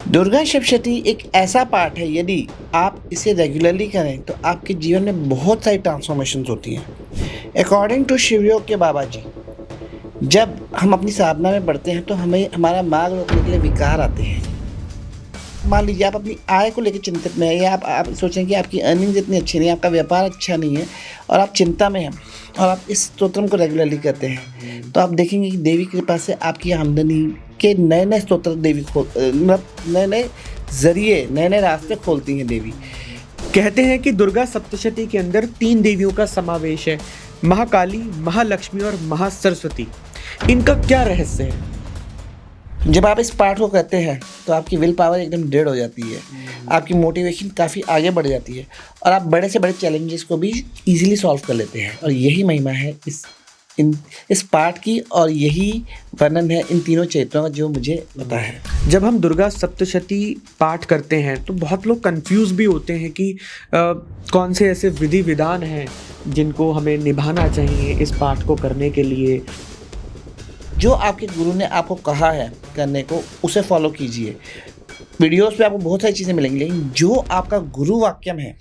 दुर्गा सप्तशती एक ऐसा पाठ है, यदि आप इसे रेगुलरली करें तो आपके जीवन में बहुत सारी ट्रांसफॉर्मेशंस होती हैं। अकॉर्डिंग टू शिवयोग के बाबा जी, जब हम अपनी साधना में बढ़ते हैं तो हमें हमारा मार्ग रोकने के लिए विकार आते हैं। मान लीजिए आप अपनी आय को लेकर चिंतित में हैं, या आप सोचें कि आपकी अर्निंग इतनी अच्छी नहीं है, आपका व्यापार अच्छा नहीं है और आप चिंता में हैं और आप इस स्तोत्रम को रेगुलरली करते हैं, तो आप देखेंगे कि देवी की कृपा से आपकी आमदनी के नए नए स्तोत्र देवी मतलब नए नए जरिए, नए नए रास्ते खोलती हैं देवी। कहते हैं कि दुर्गा सप्तशती के अंदर 3 देवियों का समावेश है, महाकाली, महालक्ष्मी और महासरस्वती। इनका क्या रहस्य है? जब आप इस पाठ को करते हैं तो आपकी विल पावर एकदम डेड हो जाती है, आपकी मोटिवेशन काफ़ी आगे बढ़ जाती है और आप बड़े से बड़े चैलेंजेस को भी इजीली सॉल्व कर लेते हैं। और यही महिमा है इस पाठ की, और यही वर्णन है इन तीनों चरित्रों का जो मुझे पता है। जब हम दुर्गा सप्तशती पाठ करते हैं तो बहुत लोग कंफ्यूज भी होते हैं कि कौन से ऐसे विधि विधान हैं जिनको हमें निभाना चाहिए इस पाठ को करने के लिए। जो आपके गुरु ने आपको कहा है करने को, उसे फॉलो कीजिए। वीडियोस पे आपको बहुत सारी चीज़ें मिलेंगी, लेकिन जो आपका गुरु वाक्यम है,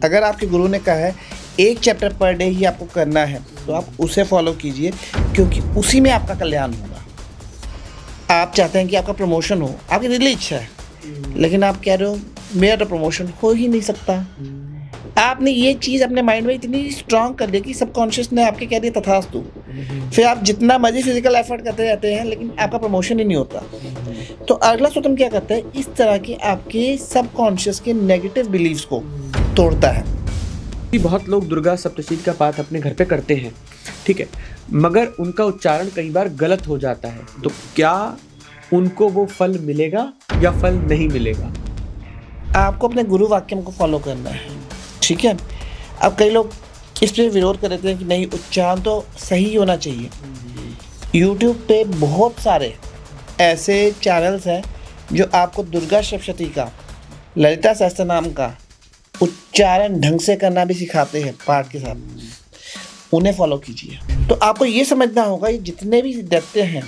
अगर आपके गुरु ने कहा है 1 चैप्टर पर डे ही आपको करना है, तो आप उसे फॉलो कीजिए, क्योंकि उसी में आपका कल्याण होगा। आप चाहते हैं कि आपका प्रमोशन हो, आपकी दिली इच्छा है, लेकिन आप कह रहे हो मेरा तो प्रमोशन हो ही नहीं सकता। आपने ये चीज़ अपने माइंड में इतनी स्ट्रांग कर दी कि सबकॉन्शियस ने आपके कह दिया तथास्तु। फिर आप जितना मर्जी फिजिकल एफर्ट करते रहते हैं, लेकिन आपका प्रमोशन ही नहीं होता। तो अगला स्तोत्रम क्या करता है, इस तरह के आपके सबकॉन्शियस के नेगेटिव बिलीव्स को तोड़ता है। बहुत लोग दुर्गा सप्तशती का पाठ अपने घर पे करते हैं, ठीक है, मगर उनका उच्चारण कई बार गलत हो जाता है, तो क्या उनको वो फल मिलेगा या फल नहीं मिलेगा? आपको अपने गुरु वाक्यम को फॉलो करना है, ठीक है। अब कई लोग इस पर विरोध कर देते हैं कि नहीं, उच्चारण तो सही होना चाहिए। यूट्यूब पे बहुत सारे ऐसे चैनल्स हैं जो आपको दुर्गा सप्तशती का, ललिता सहस्त्रनाम का उच्चारण ढंग से करना भी सिखाते हैं पाठ के साथ। उन्हें फॉलो कीजिए। तो आपको ये समझना होगा, ये जितने भी दैत्य हैं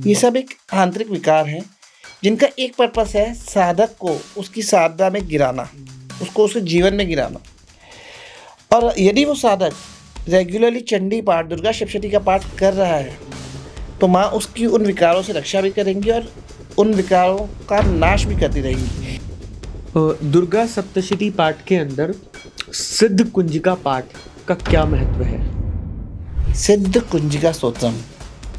ये सब एक आंतरिक विकार हैं, जिनका एक पर्पस है साधक को उसकी साधना में गिराना, उसको उसके जीवन में गिराना। और यदि वो साधक रेगुलरली चंडी पाठ, दुर्गा सप्तशती का पाठ कर रहा है, तो माँ उसकी उन विकारों से रक्षा भी करेंगी और उन विकारों का नाश भी करती रहेंगी। दुर्गा सप्तशती पाठ के अंदर सिद्ध कुंजिका पाठ का क्या महत्व है? सिद्ध कुंजिका स्तोत्रम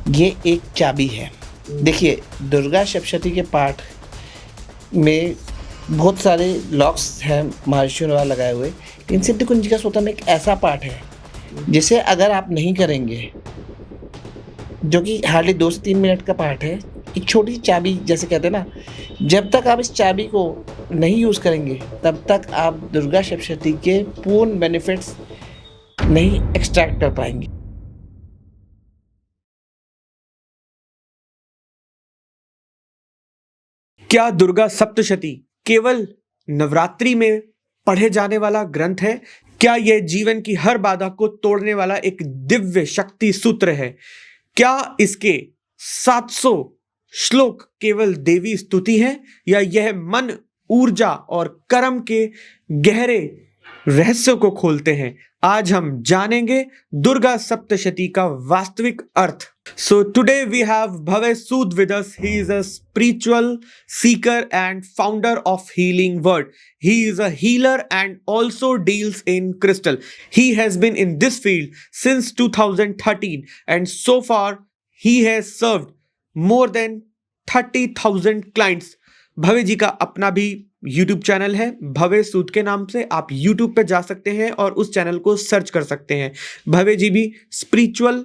ये एक चाबी है। देखिए, दुर्गा सप्तशती के पाठ में बहुत सारे लॉक्स हैं महर्षियों द्वारा लगाए हुए, लेकिन सिद्ध कुंजिका स्तोत्रम एक ऐसा पाठ है जिसे अगर आप नहीं करेंगे, जो कि हार्डली 2 से 3 मिनट का पाठ है, एक छोटी चाबी जैसे कहते हैं ना, जब तक आप इस चाबी को नहीं यूज़ करेंगे तब तक आप दुर्गा सप्तशती के पूर्ण बेनिफिट्स नहीं एक्सट्रैक्ट कर पाएंगे। क्या दुर्गा सप्तशती केवल नवरात्रि में पढ़े जाने वाला ग्रंथ है? क्या यह जीवन की हर बाधा को तोड़ने वाला एक दिव्य शक्ति सूत्र है? क्या इसके 700 श्लोक केवल देवी स्तुति है, या यह मन, ऊर्जा और कर्म के गहरे रहस्य को खोलते हैं? आज हम जानेंगे दुर्गा सप्तशती का वास्तविक अर्थ। So today we have Bhavay Sood with us. He is a spiritual seeker and founder of Healing Word. He is a healer and also deals in crystal. He has been in this field since 2013, and so far he has served more than 30,000 clients. भवे जी का अपना भी YouTube channel है, भवे सूद के नाम से। आप YouTube पे जा सकते हैं और उस चैनल को सर्च कर सकते हैं। भवे जी भी स्पिरिचुअल,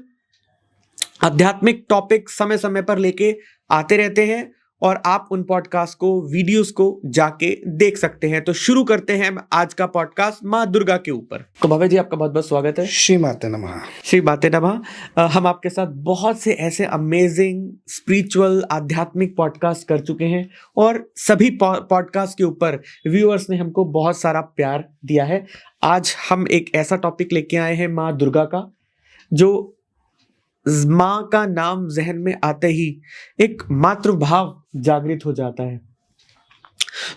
आध्यात्मिक टॉपिक समय समय पर लेके आते रहते हैं, और आप उन पॉडकास्ट को, वीडियोस को जाके देख सकते हैं। तो शुरू करते हैं आज का पॉडकास्ट माँ दुर्गा के ऊपर। तो भवे जी, आपका बहुत बहुत स्वागत है। श्री माते नमः। श्री माते नमः। हम आपके साथ बहुत से ऐसे अमेजिंग स्पिरिचुअल, आध्यात्मिक पॉडकास्ट कर चुके हैं, और सभी पॉडकास्ट के ऊपर व्यूअर्स ने हमको बहुत सारा प्यार दिया है। आज हम एक ऐसा टॉपिक लेके आए हैं माँ दुर्गा का, जो माँ का नाम जहन में आते ही एक मातृभाव जागृत हो जाता है।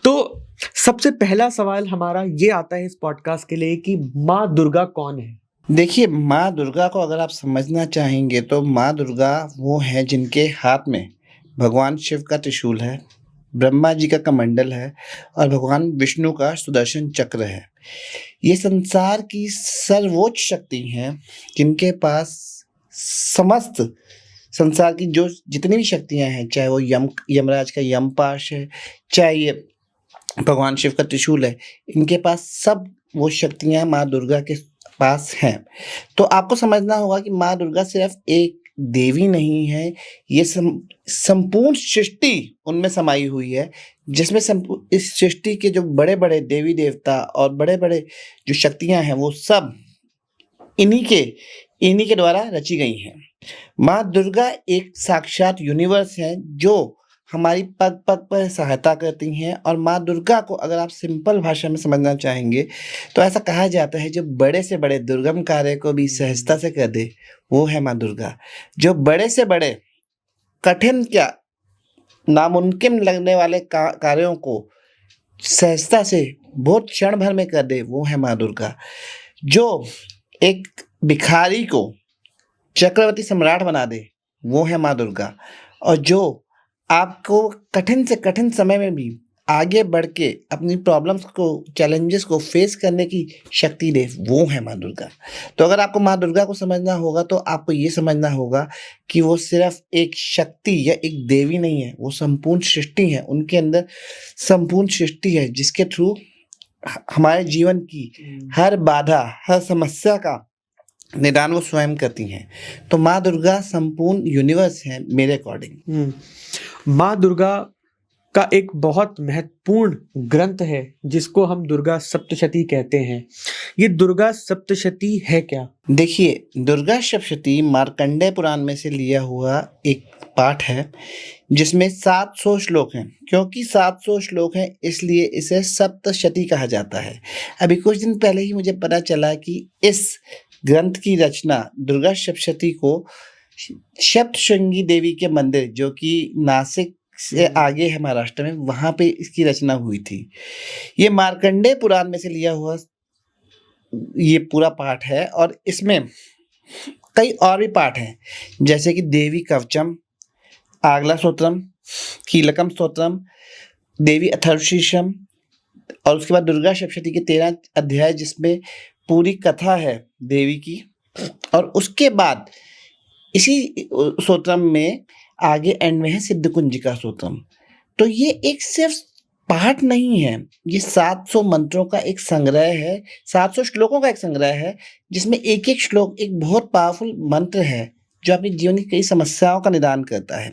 तो सबसे पहला सवाल हमारा ये आता है इस पॉडकास्ट के लिए कि माँ दुर्गा कौन है? देखिए, माँ दुर्गा को अगर आप समझना चाहेंगे तो माँ दुर्गा वो हैं जिनके हाथ में भगवान शिव का त्रिशूल है, ब्रह्मा जी का कमंडल है और भगवान विष्णु का सुदर्शन चक्र है। ये संसार की सर्वोच्च शक्ति हैं जिनके पास समस्त संसार की जो जितनी भी शक्तियाँ हैं, चाहे वो यमराज का यमपाश है, चाहे ये भगवान शिव का त्रिशूल है, इनके पास सब वो शक्तियाँ माँ दुर्गा के पास हैं। तो आपको समझना होगा कि माँ दुर्गा सिर्फ एक देवी नहीं है, ये संपूर्ण सृष्टि उनमें समाई हुई है, जिसमें इस सृष्टि के जो बड़े-बड़े देवी देवता और बड़े-बड़े जो शक्तियाँ हैं वो सब इन्हीं के द्वारा रची गई हैं। माँ दुर्गा एक साक्षात यूनिवर्स है जो हमारी पग पग पर सहायता करती हैं। और माँ दुर्गा को अगर आप सिंपल भाषा में समझना चाहेंगे तो ऐसा कहा जाता है, जो बड़े से बड़े दुर्गम कार्य को भी सहजता से कर दे वो है माँ दुर्गा। जो बड़े से बड़े कठिन क्या नामुमकिन लगने वाले कार्यों को सहजता से बहुत क्षण भर में कर दे वो है माँ दुर्गा। जो एक भिखारी को चक्रवर्ती सम्राट बना दे वो है माँ दुर्गा। और जो आपको कठिन से कठिन समय में भी आगे बढ़ के अपनी प्रॉब्लम्स को, चैलेंजेस को फेस करने की शक्ति दे वो है माँ दुर्गा। तो अगर आपको माँ दुर्गा को समझना होगा तो आपको ये समझना होगा कि वो सिर्फ एक शक्ति या एक देवी नहीं है, वो संपूर्ण सृष्टि है। उनके अंदर संपूर्ण सृष्टि है जिसके थ्रू हमारे जीवन की हर बाधा, हर समस्या का निदान वो स्वयं करती हैं। तो माँ दुर्गा संपूर्ण यूनिवर्स है मेरे अकॉर्डिंग। माँ दुर्गा का एक बहुत महत्वपूर्ण ग्रंथ है जिसको हम दुर्गा सप्तशती कहते हैं। ये दुर्गा सप्तशती है क्या? देखिए, दुर्गा सप्तशती मार्कंडेय पुराण में से लिया हुआ एक पाठ है जिसमें 700 श्लोक हैं। क्योंकि 700 श्लोक हैं इसलिए इसे सप्तशती कहा जाता है। अभी कुछ दिन पहले ही मुझे पता चला कि इस ग्रंथ की रचना दुर्गा सप्तशती को सप्तशृंगी देवी के मंदिर, जो कि नासिक से आगे है महाराष्ट्र में, वहाँ पे इसकी रचना हुई थी। ये मार्कंडेय पुराण में से लिया हुआ ये पूरा पाठ है और इसमें कई और भी पाठ हैं, जैसे कि देवी कवचम, आगला स्तोत्रम, कीलकम स्तोत्रम, देवी अथर्वशीर्षम और उसके बाद दुर्गा सप्तशती के 13 अध्याय जिसमें पूरी कथा है देवी की। और उसके बाद इसी स्तोत्रम में आगे एंड में है सिद्ध कुंजिका स्तोत्रम। तो ये एक सिर्फ पाठ नहीं है, ये 700 मंत्रों का एक संग्रह है, 700 श्लोकों का एक संग्रह है जिसमें एक एक श्लोक एक बहुत पावरफुल मंत्र है जो अपने जीवन की कई समस्याओं का निदान करता है।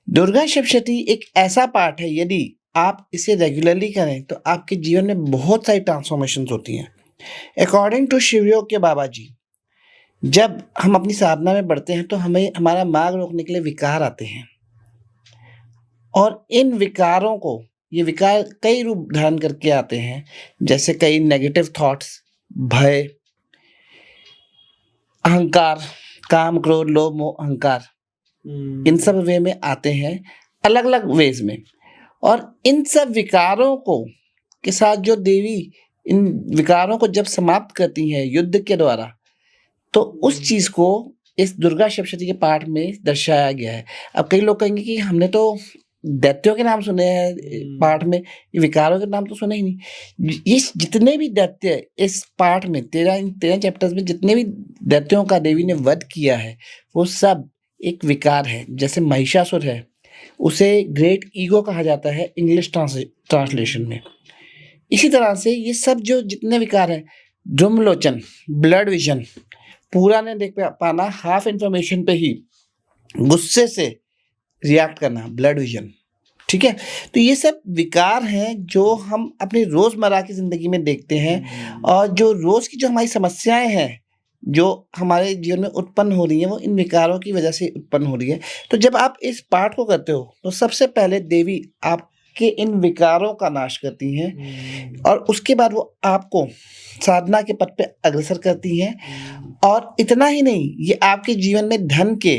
दुर्गा सप्तशती एक ऐसा पाठ है, यदि आप इसे रेगुलरली करें तो आपके जीवन में बहुत सारी ट्रांसफॉर्मेशंस होती हैं। अकॉर्डिंग टू शिवयोग के बाबा जी, जब हम अपनी साधना में बढ़ते हैं तो हमें हमारा मार्ग रोकने के लिए विकार आते हैं और इन विकारों को, ये विकार कई रूप धारण करके आते हैं, जैसे कई नेगेटिव थॉट्स, भय, अहंकार, काम, क्रोध, लोभ, मोह, अहंकार, इन सब वे में आते हैं, अलग अलग वेज में। और इन सब विकारों को के साथ जो देवी इन विकारों को जब समाप्त करती हैं युद्ध के द्वारा, तो उस चीज को इस दुर्गा सप्तशती के पाठ में दर्शाया गया है। अब कई लोग कहेंगे कि हमने तो दैत्यों के नाम सुने हैं पाठ में, विकारों के नाम तो सुने ही नहीं। ये जितने भी दैत्य इस पाठ में 13 चैप्टर्स में जितने भी दैत्यों का देवी ने वध किया है वो सब एक विकार है। जैसे महिषासुर है, उसे ग्रेट ईगो कहा जाता है इंग्लिश ट्रांसलेशन में। इसी तरह से ये सब जो जितने विकार हैं, ध्रुमलोचन, ब्लड विजन, पूरा नहीं देख पाना, हाफ इंफॉर्मेशन पे ही गुस्से से रिएक्ट करना, ब्लड विजन, ठीक है। तो ये सब विकार हैं जो हम अपनी रोजमर्रा की जिंदगी में देखते हैं और जो रोज की जो हमारी समस्याएं हैं जो हमारे जीवन में उत्पन्न हो रही है वो इन विकारों की वजह से उत्पन्न हो रही है। तो जब आप इस पाठ को करते हो तो सबसे पहले देवी आपके इन विकारों का नाश करती हैं और उसके बाद वो आपको साधना के पथ पे अग्रसर करती हैं। और इतना ही नहीं, ये आपके जीवन में धन के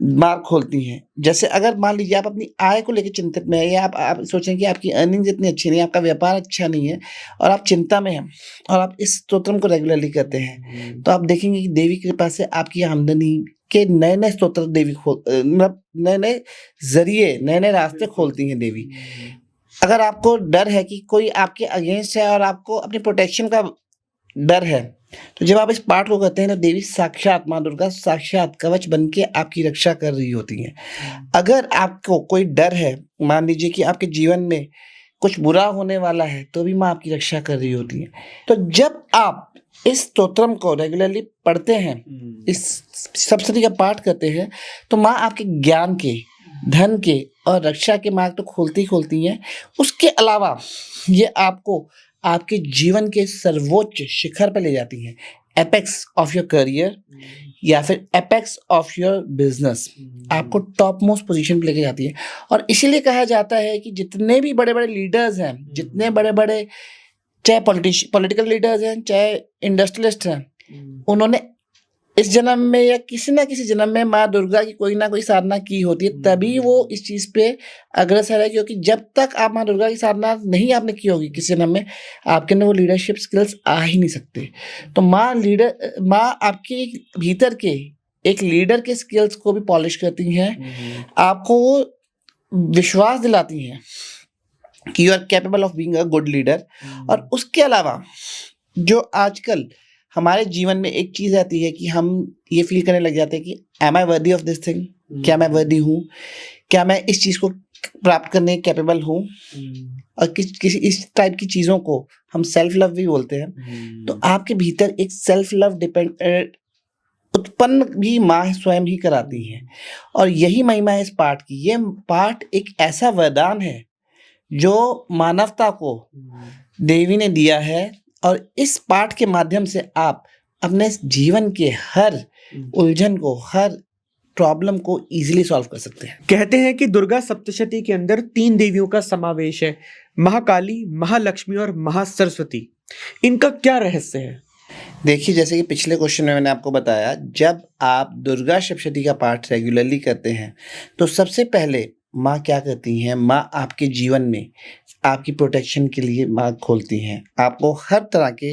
मार्ग खोलती हैं। जैसे अगर मान लीजिए आप अपनी आय को लेके चिंतित में है, या आप सोचें कि आपकी अर्निंग्स इतनी अच्छी नहीं है, आपका व्यापार अच्छा नहीं है और आप चिंता में हैं और आप इस स्तोत्रम को रेगुलरली करते हैं, तो आप देखेंगे कि देवी की कृपा से आपकी आमदनी के नए-नए स्तोत्र देवी मतलब नए-नए ज़रिए, नए-नए रास्ते खोलती हैं देवी। अगर आपको डर है कि कोई आपके अगेंस्ट है और आपको अपनी प्रोटेक्शन का डर है, तो जब आप इस पाठ को करते हैं तो देवी साक्षात माँ दुर्गा साक्षात कवच बन के आपकी रक्षा कर रही होती हैं। अगर आपको कोई डर है, मान लीजिए कि आपके जीवन में कुछ बुरा होने वाला है, तो भी माँ आपकी रक्षा कर रही होती है। तो जब आप इस स्तोत्रम को रेगुलरली पढ़ते हैं, इस सप्तशती का पाठ करते हैं, तो माँ आपके ज्ञान के, धन के और रक्षा के मार्ग तो खोलती ही खोलती हैं। उसके अलावा ये आपको आपके जीवन के सर्वोच्च शिखर पर ले जाती हैं, एपेक्स ऑफ योर करियर या फिर एपेक्स ऑफ योर बिजनेस, आपको टॉप मोस्ट पोजीशन पे लेके जाती है। और इसीलिए कहा जाता है कि जितने भी बड़े बड़े लीडर्स हैं, जितने बड़े बड़े चाहे पॉलिटिकल लीडर्स हैं, चाहे इंडस्ट्रियलिस्ट हैं, उन्होंने इस जन्म में या किसी ना किसी जन्म में माँ दुर्गा की कोई ना कोई साधना की होती है, तभी वो इस चीज़ पे अग्रसर है। क्योंकि जब तक आप माँ दुर्गा की साधना नहीं आपने की होगी किसी जन्म में, आपके अंदर वो लीडरशिप स्किल्स आ ही नहीं सकते। तो माँ आपके भीतर के एक लीडर के स्किल्स को भी पॉलिश करती हैं, आपको वो विश्वास दिलाती हैं कि you are capable of being a good leader. और उसके अलावा जो आजकल हमारे जीवन में एक चीज़ आती है कि हम ये फील करने लग जाते हैं कि M I worthy of this thing, क्या मैं वर्दी हूँ, क्या मैं इस चीज़ को प्राप्त करने कैपेबल हूँ। और किसी इस टाइप की चीज़ों को हम सेल्फ लव भी बोलते हैं। तो आपके भीतर एक सेल्फ लव उत्पन्न भी माँ स्वयं ही कराती हैं। और यही महिमा है इस पाठ की। ये पाठ एक ऐसा वरदान है जो मानवता को देवी ने दिया है, और इस पाठ के माध्यम से आप अपने जीवन के हर उलझन को, हर प्रॉब्लम को इजीली सॉल्व कर सकते हैं। कहते हैं कि दुर्गा सप्तशती के अंदर 3 देवियों का समावेश है, महाकाली, महालक्ष्मी और महासरस्वती। इनका क्या रहस्य है? देखिए, जैसे कि पिछले क्वेश्चन में मैंने आपको बताया, जब आप दुर्गा सप्तशती का पाठ रेगुलरली करते हैं तो सबसे पहले माँ क्या करती हैं, माँ आपके जीवन में आपकी प्रोटेक्शन के लिए मार्ग खोलती हैं, आपको हर तरह के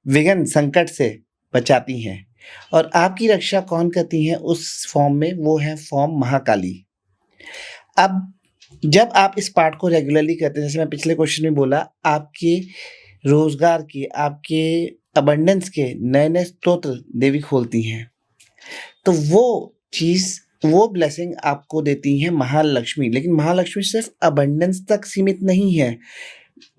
विघ्न संकट से बचाती हैं। और आपकी रक्षा कौन करती हैं उस फॉर्म में? वो है फॉर्म महाकाली। अब जब आप इस पाठ को रेगुलरली करते हैं, जैसे मैं पिछले क्वेश्चन में बोला, आपके रोजगार की, आपके अबंडेंस के नए नए स्तोत्र देवी खोलती हैं। तो वो चीज़, वो ब्लेसिंग आपको देती हैं महालक्ष्मी। लेकिन महालक्ष्मी सिर्फ अबंडेंस तक सीमित नहीं है।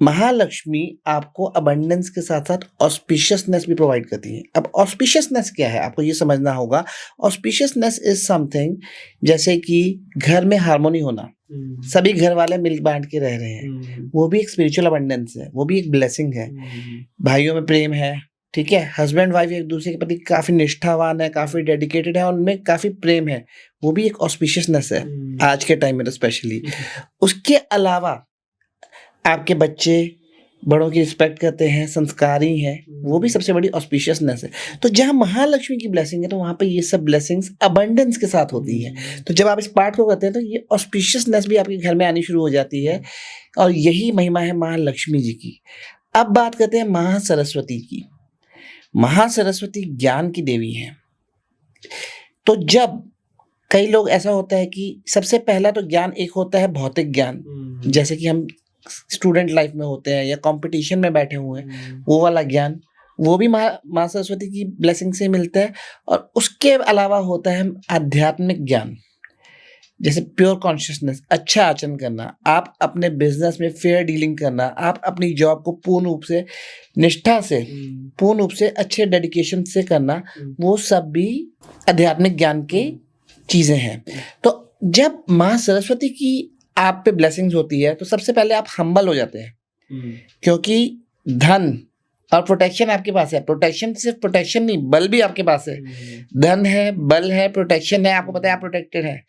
महालक्ष्मी आपको अबंडेंस के साथ साथ ऑस्पिशियसनेस भी प्रोवाइड करती है। अब ऑस्पिशियसनेस क्या है, आपको ये समझना होगा। ऑस्पिशियसनेस इज समथिंग, जैसे कि घर में हार्मोनी होना, सभी घर वाले मिल बांट के रह रहे हैं, वो भी एक स्पिरिचुअल अबंडेंस है, वो भी एक ब्लेसिंग है। भाइयों में प्रेम है, ठीक है, हस्बैंड वाइफ एक दूसरे के प्रति काफी निष्ठावान है, काफी डेडिकेटेड है, उनमें काफी प्रेम है, वो भी एक ऑस्पिशियसनेस है आज के टाइम में तो स्पेशली। उसके अलावा आपके बच्चे बड़ों की रिस्पेक्ट करते हैं, संस्कारी हैं, वो भी सबसे बड़ी ऑस्पिशियसनेस है। तो जहाँ महालक्ष्मी की ब्लेसिंग है तो वहाँ पे ये सब ब्लेसिंग्स अबंडेंस के साथ होती हैं। तो जब आप इस पाठ को करते हैं तो ये ऑस्पिशियसनेस भी आपके घर में आनी शुरू हो जाती है, और यही महिमा है महालक्ष्मी जी की। अब बात करते हैं महासरस्वती की। महासरस्वती ज्ञान की देवी हैं। तो जब कई लोग, ऐसा होता है कि सबसे पहला तो ज्ञान एक होता है भौतिक ज्ञान, जैसे कि हम स्टूडेंट लाइफ में होते हैं या कंपटीशन में बैठे हुए हैं, वो वाला ज्ञान, वो भी माँ सरस्वती की ब्लेसिंग से मिलता है। और उसके अलावा होता है आध्यात्मिक ज्ञान, जैसे प्योर कॉन्शियसनेस, अच्छा आचरण करना, आप अपने बिजनेस में फेयर डीलिंग करना, आप अपनी जॉब को पूर्ण रूप से निष्ठा से, पूर्ण रूप से अच्छे डेडिकेशन से करना, वो सब भी आध्यात्मिक ज्ञान की चीज़ें हैं। तो जब माँ सरस्वती की आप पे ब्लेसिंग्स होती है तो सबसे पहले आप हम्बल हो जाते हैं, क्योंकि धन और प्रोटेक्शन आपके पास है। प्रोटेक्शन, सिर्फ प्रोटेक्शन नहीं, बल भी आपके पास है। धन है, बल है, प्रोटेक्शन है, आपको पता है आप प्रोटेक्टेड हैं।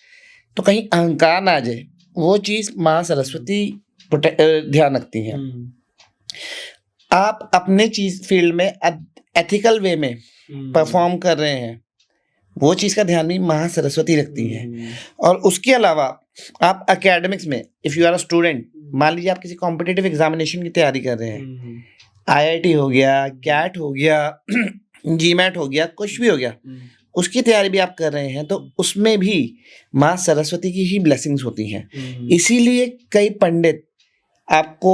तो कहीं अहंकार ना आ जाए, वो चीज़ माँ सरस्वती ध्यान रखती हैं। आप अपने चीज फील्ड में एथिकल वे में परफॉर्म कर रहे हैं, वो चीज़ का ध्यान भी महा सरस्वती रखती हैं। और उसके अलावा आप एकेडमिक्स में if you are a student, मान लीजिए आप किसी कॉम्पिटिटिव एग्जामिनेशन की तैयारी कर रहे हैं, आईआईटी हो गया, कैट हो गया, जीमैट हो गया, कुछ भी हो गया, उसकी तैयारी भी आप कर रहे हैं, तो उसमें भी माँ सरस्वती की ही ब्लेसिंग्स होती हैं। इसीलिए कई पंडित आपको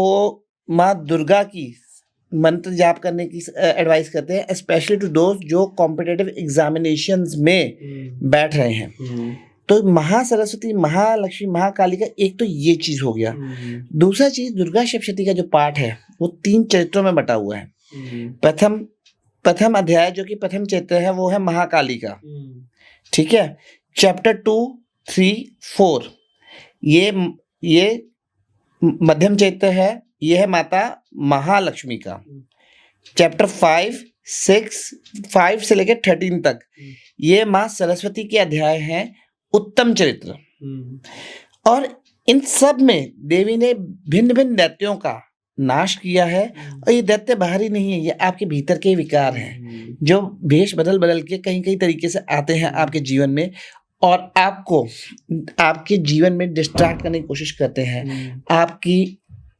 माँ दुर्गा की मंत्र जाप करने की एडवाइस करते हैं, स्पेशली टू दोस्त जो कॉम्पिटिटिव एग्जामिनेशंस में बैठ रहे हैं। तो महासरस्वती, महालक्ष्मी, महाकाली का एक तो ये चीज हो गया। दूसरा चीज, दुर्गा सप्तशती का जो पाठ है वो 3 चरित्रों में बटा हुआ है। प्रथम अध्याय जो कि प्रथम चरित्र है वो है महाकाली का, ठीक है। चैप्टर 2, 3, 4 ये मध्यम चरित्र है, ये है माता महालक्ष्मी का। चैप्टर 5, 5 से लेकर 13 तक ये माँ सरस्वती के अध्याय हैं, उत्तम चरित्र। और इन सब में देवी ने भिन्न भिन्न दैत्यों का नाश किया है। और ये दैत्य बाहरी नहीं है, ये आपके भीतर के विकार हैं जो भेष बदल बदल के कहीं कहीं तरीके से आते हैं आपके जीवन में और आपको आपके जीवन में डिस्ट्रैक्ट करने की कोशिश करते हैं,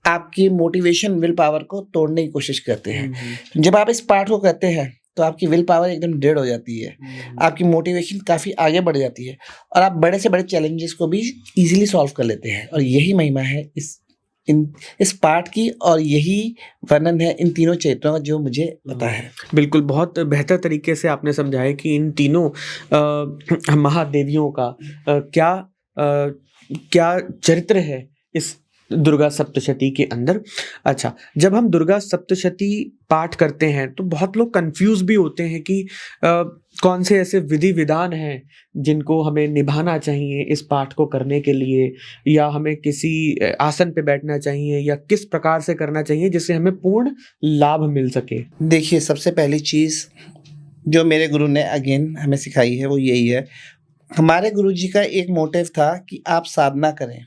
आपकी मोटिवेशन, विल पावर को तोड़ने की कोशिश करते हैं। जब आप इस पाठ को करते हैं तो आपकी विल पावर एकदम डेड हो जाती है, आपकी मोटिवेशन काफ़ी आगे बढ़ जाती है और आप बड़े से बड़े चैलेंजेस को भी इजीली सॉल्व कर लेते हैं। और यही महिमा है इस पाठ की और यही वर्णन है इन तीनों चरित्रों का जो मुझे पता है। बिल्कुल, बहुत बेहतर तरीके से आपने समझाया कि इन तीनों महादेवियों का क्या चरित्र है इस दुर्गा सप्तशती के अंदर। अच्छा, जब हम दुर्गा सप्तशती पाठ करते हैं तो बहुत लोग कंफ्यूज भी होते हैं कि कौन से ऐसे विधि विधान हैं जिनको हमें निभाना चाहिए इस पाठ को करने के लिए, या हमें किसी आसन पे बैठना चाहिए, या किस प्रकार से करना चाहिए जिससे हमें पूर्ण लाभ मिल सके। देखिए, सबसे पहली चीज़ जो मेरे गुरु ने अगेन हमें सिखाई है वो यही है। हमारे गुरु जी का एक मोटिव था कि आप साधना करें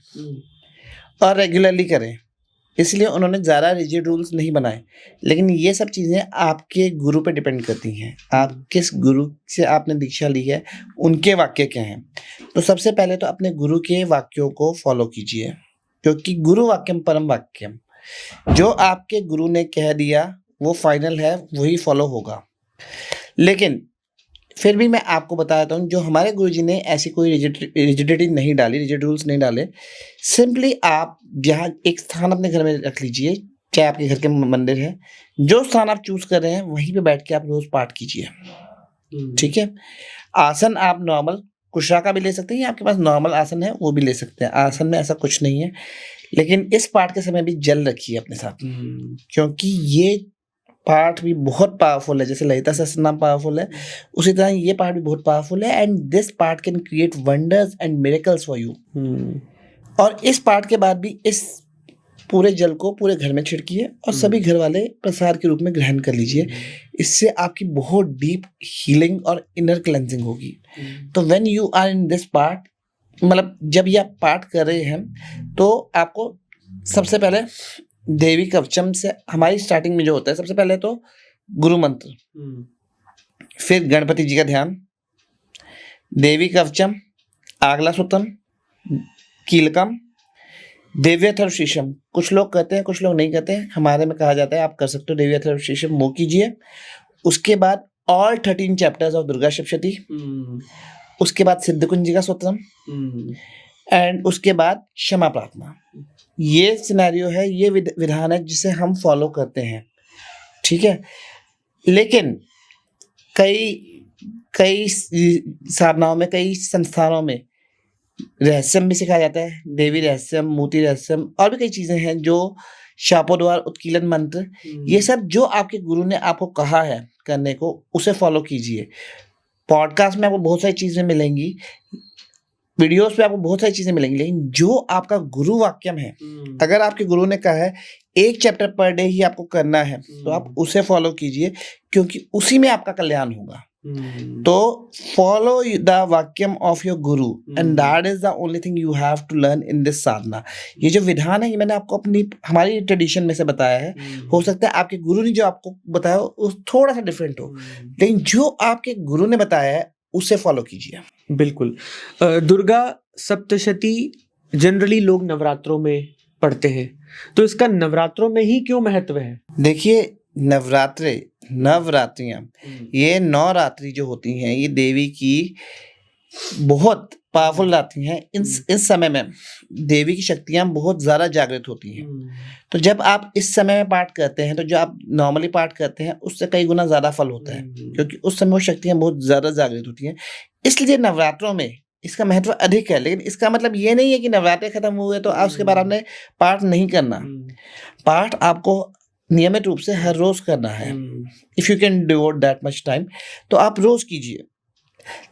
और रेगुलरली करें, इसलिए उन्होंने ज़्यादा रिजिड रूल्स नहीं बनाए। लेकिन ये सब चीज़ें आपके गुरु पे डिपेंड करती हैं, आप किस गुरु से आपने दीक्षा ली है, उनके वाक्य क्या हैं। तो सबसे पहले तो अपने गुरु के वाक्यों को फॉलो कीजिए, क्योंकि गुरु वाक्यम परम वाक्यम। जो आपके गुरु ने कह दिया वो फाइनल है, वही फॉलो होगा। लेकिन फिर भी मैं आपको बता देता हूँ, जो हमारे गुरुजी ने ऐसी कोई रिजिडिटी नहीं डाली, रिजिड रूल्स नहीं डाले। सिंपली आप जहाँ एक स्थान अपने घर में रख लीजिए, चाहे आपके घर के मंदिर है, जो स्थान आप चूज कर रहे हैं वहीं पे बैठ के आप रोज पाठ कीजिए, ठीक है। आसन आप नॉर्मल कुशा का भी ले सकते हैं, आपके पास नॉर्मल आसन है वो भी ले सकते हैं, आसन में ऐसा कुछ नहीं है। लेकिन इस पाठ के समय भी जल रखिए अपने साथ, क्योंकि ये पार्ट भी बहुत पावरफुल है। जैसे ललिता सहस्त्रनाम पावरफुल है, उसी तरह ये पार्ट भी बहुत पावरफुल है। And this part can create wonders and miracles for you. और इस पार्ट के बाद भी इस पूरे जल को पूरे घर में छिड़किए और सभी घर वाले प्रसाद के रूप में ग्रहण कर लीजिए। इससे आपकी बहुत डीप हीलिंग और इनर क्लेंजिंग होगी। तो when you are in this part, मतलब जब ये आप पाठ कर रहे हैं, तो आपको सबसे पहले देवी कवचम से हमारी स्टार्टिंग में जो होता है, सबसे पहले तो गुरु मंत्र, फिर गणपति जी का ध्यान, देवी कवचम, आगला सुतम, कीलकम, दिव्यथर्वशीषम। कुछ लोग कहते हैं, कुछ लोग नहीं कहते हैं। हमारे में कहा जाता है आप कर सकते हो दिव्यथर्वशीषम, वो कीजिए। उसके बाद all 13 chapters of Durga Saptashati, उसके बाद सिद्धकुंज का स्तोत्रम, एंड उसके बाद क्षमा प्रार्थना। ये सिनेरियो है, ये विधान है जिसे हम फॉलो करते हैं, ठीक है। लेकिन कई साधनाओं में, कई संस्थानों में रहस्यम भी सिखाया जाता है, देवी रहस्यम, मूर्ति रहस्यम, और भी कई चीजें हैं जो शापोद्वार, उत्कीलन मंत्र, ये सब जो आपके गुरु ने आपको कहा है करने को, उसे फॉलो कीजिए। पॉडकास्ट में आपको बहुत सारी चीजें मिलेंगी, वीडियोस पे आपको बहुत सारी चीजें मिलेंगी, लेकिन जो आपका गुरु वाक्यम है, अगर आपके गुरु ने कहा है 1 चैप्टर पर डे ही आपको करना है, तो आप उसे फॉलो कीजिए, क्योंकि उसी में आपका कल्याण होगा। तो follow the vakyam of your guru and that is the only thing you have to learn in this sadhana. ये जो विधान है, ये मैंने आपको हमारी ट्रेडिशन में से बताया है। हो सकता है आपके गुरु ने जो आपको बताया वो थोड़ा सा डिफरेंट हो, लेकिन जो आपके गुरु ने बताया है उसे फॉलो कीजिए। बिल्कुल। दुर्गा सप्तशती जनरली लोग नवरात्रों में पढ़ते हैं, तो इसका नवरात्रों में ही क्यों महत्व है? देखिए, नवरात्रियां, ये 9 रात्रि जो होती हैं, ये देवी की बहुत पावरफुल रात्रि हैं। इस समय में देवी की शक्तियां बहुत ज़्यादा जागृत होती हैं। तो जब आप इस समय में पाठ करते हैं, तो जो आप नॉर्मली पाठ करते हैं, उससे कई गुना ज़्यादा फल होता है, क्योंकि उस समय वो शक्तियां बहुत ज़्यादा जागृत होती हैं। इसलिए नवरात्रों में इसका महत्व अधिक है। लेकिन इसका मतलब ये नहीं है कि नवरात्रे खत्म हुए तो आप उसके बाद आपने पाठ नहीं करना। पाठ आपको नियमित रूप से हर रोज करना है। If you can devote that much time, तो आप रोज कीजिए।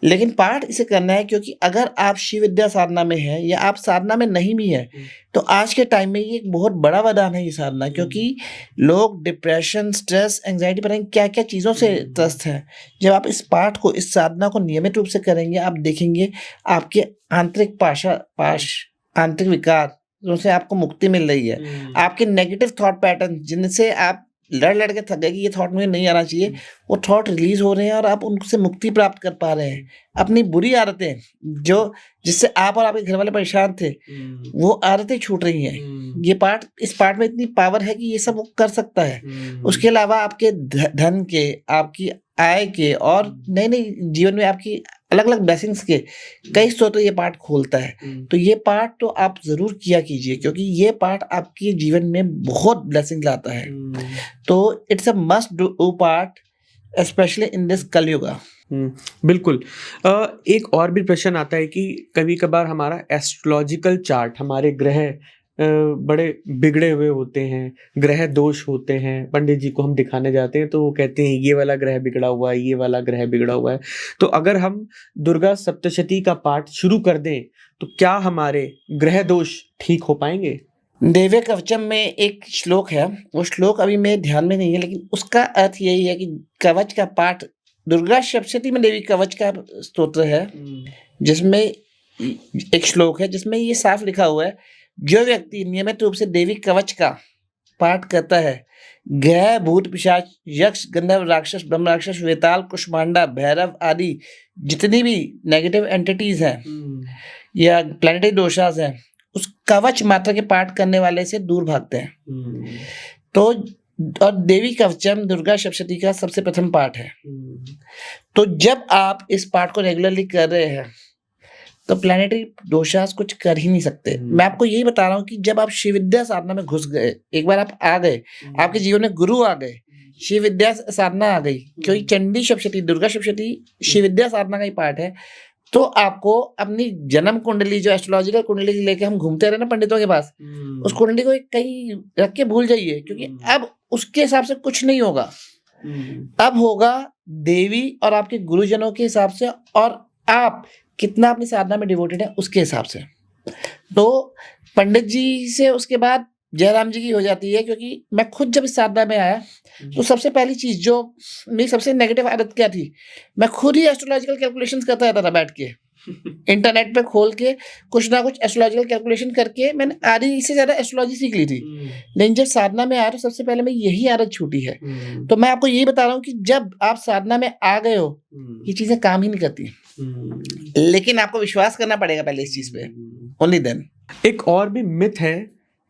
लेकिन पाठ इसे करना है क्योंकि अगर आप शिव विद्या साधना में हैं या आप साधना में नहीं भी हैं, तो आज के टाइम में ये एक बहुत बड़ा वरदान है ये साधना, क्योंकि लोग डिप्रेशन, स्ट्रेस, एंग्जाइटी, पता नहीं क्या क्या चीज़ों से त्रस्त हैं। जब आप इस पाठ को, इस साधना को नियमित रूप से करेंगे, आप देखेंगे आपके आंतरिक आंतरिक विकार से आपको मुक्ति मिल रही है। आपके नेगेटिव थॉट पैटर्न, जिनसे आप लड़ के थक गए कि ये थॉट मुझे नहीं आना चाहिए, वो थॉट रिलीज हो रहे हैं और आप उनसे मुक्ति प्राप्त कर पा रहे हैं। अपनी बुरी आदतें जिससे आप और आपके घर वाले परेशान थे, वो आदतें छूट रही हैं। इस पाठ में इतनी पावर है कि ये सब वो कर सकता है। उसके अलावा आपके धन के, आपकी आय के और नई नई जीवन में आपकी अलग अलग ब्लेसिंग्स के कई स्रोत ये पाठ खोलता है। तो ये पाठ तो आप जरूर किया कीजिए, क्योंकि ये पाठ आपके जीवन में बहुत ब्लेसिंग लाता है। तो it's a must do part, specially in this Kalyuga. बिल्कुल। एक और भी प्रश्न आता है कि कभी कभार हमारा एस्ट्रोलॉजिकल चार्ट, हमारे ग्रह बड़े बिगड़े हुए होते हैं, ग्रह दोष होते हैं, पंडित जी को हम दिखाने जाते हैं तो वो कहते हैं ये वाला ग्रह बिगड़ा हुआ है, ये वाला ग्रह बिगड़ा हुआ है। तो अगर हम दुर्गा सप्तशती का पाठ शुरू कर दें तो क्या हमारे ग्रह दोष ठीक हो पाएंगे? देवी कवचम में एक श्लोक है, वो श्लोक अभी मेरे ध्यान में नहीं है, लेकिन उसका अर्थ यही है कि कवच का पाठ, दुर्गा सप्तशती में देवी कवच का स्तोत्र है, जिसमें एक श्लोक है जिसमें ये साफ लिखा हुआ है, जो व्यक्ति नियमित रूप से देवी कवच का पाठ करता है, ग्रह, भूत, पिशाच, यक्ष, गंधर्व, राक्षस, ब्रह्म राक्षस, वेताल, कुष्मांडा, भैरव आदि जितनी भी नेगेटिव एंटिटीज हैं या प्लैनेटरी दोषास हैं, उस कवच मात्रा के पाठ करने वाले से दूर भागते हैं। तो और देवी कवचम दुर्गा सप्तशती का सबसे प्रथम पाठ है। तो जब आप इस पाठ को रेगुलरली कर रहे हैं तो प्लैनेटरी दोषास कुछ कर ही नहीं सकते। मैं आपको यही बता रहा हूँ कि जब आप शिव विद्या साधना में घुस गए, एक बार आप आ गए, आपके जीवन में गुरु आ गए, शिव विद्या साधना आ गई, क्योंकि चंडी सप्तशती, दुर्गा सप्तशती शिव विद्या साधना का ही पाठ है, तो आपको अपनी जन्म कुंडली, जो एस्ट्रोलॉजिकल कुंडली लेके हम घूमते रहे ना पंडितों के पास, उस कुंडली को कहीं रख के भूल जाइए, क्योंकि अब उसके हिसाब से कुछ नहीं होगा। अब होगा देवी और आपके गुरुजनों के हिसाब से, और आप कितना अपनी साधना में डिवोटेड है उसके हिसाब से। तो पंडित जी से उसके बाद जयराम जी की हो जाती है, क्योंकि मैं खुद जब इस साधना में आया तो सबसे पहली चीज जो मेरी सबसे नेगेटिव आदत क्या थी, मैं खुद ही एस्ट्रोलॉजिकल कैलकुलेशंस करता रहता था बैठ के, इंटरनेट पे खोल के कुछ ना कुछ एस्ट्रोलॉजिकल कैलकुलेशन करके मैंने आधी से ज्यादा एस्ट्रोलॉजी सीख ली थी। लेकिन जब साधना में आया तो सबसे पहले मैं यही आदत छूटी है। तो मैं आपको यही बता रहा हूँ कि जब आप साधना में आ गए हो, ये चीजें काम ही नहीं करती, लेकिन आपको विश्वास करना पड़ेगा पहले इस चीज पे, ओनली देन। एक और भी मिथ है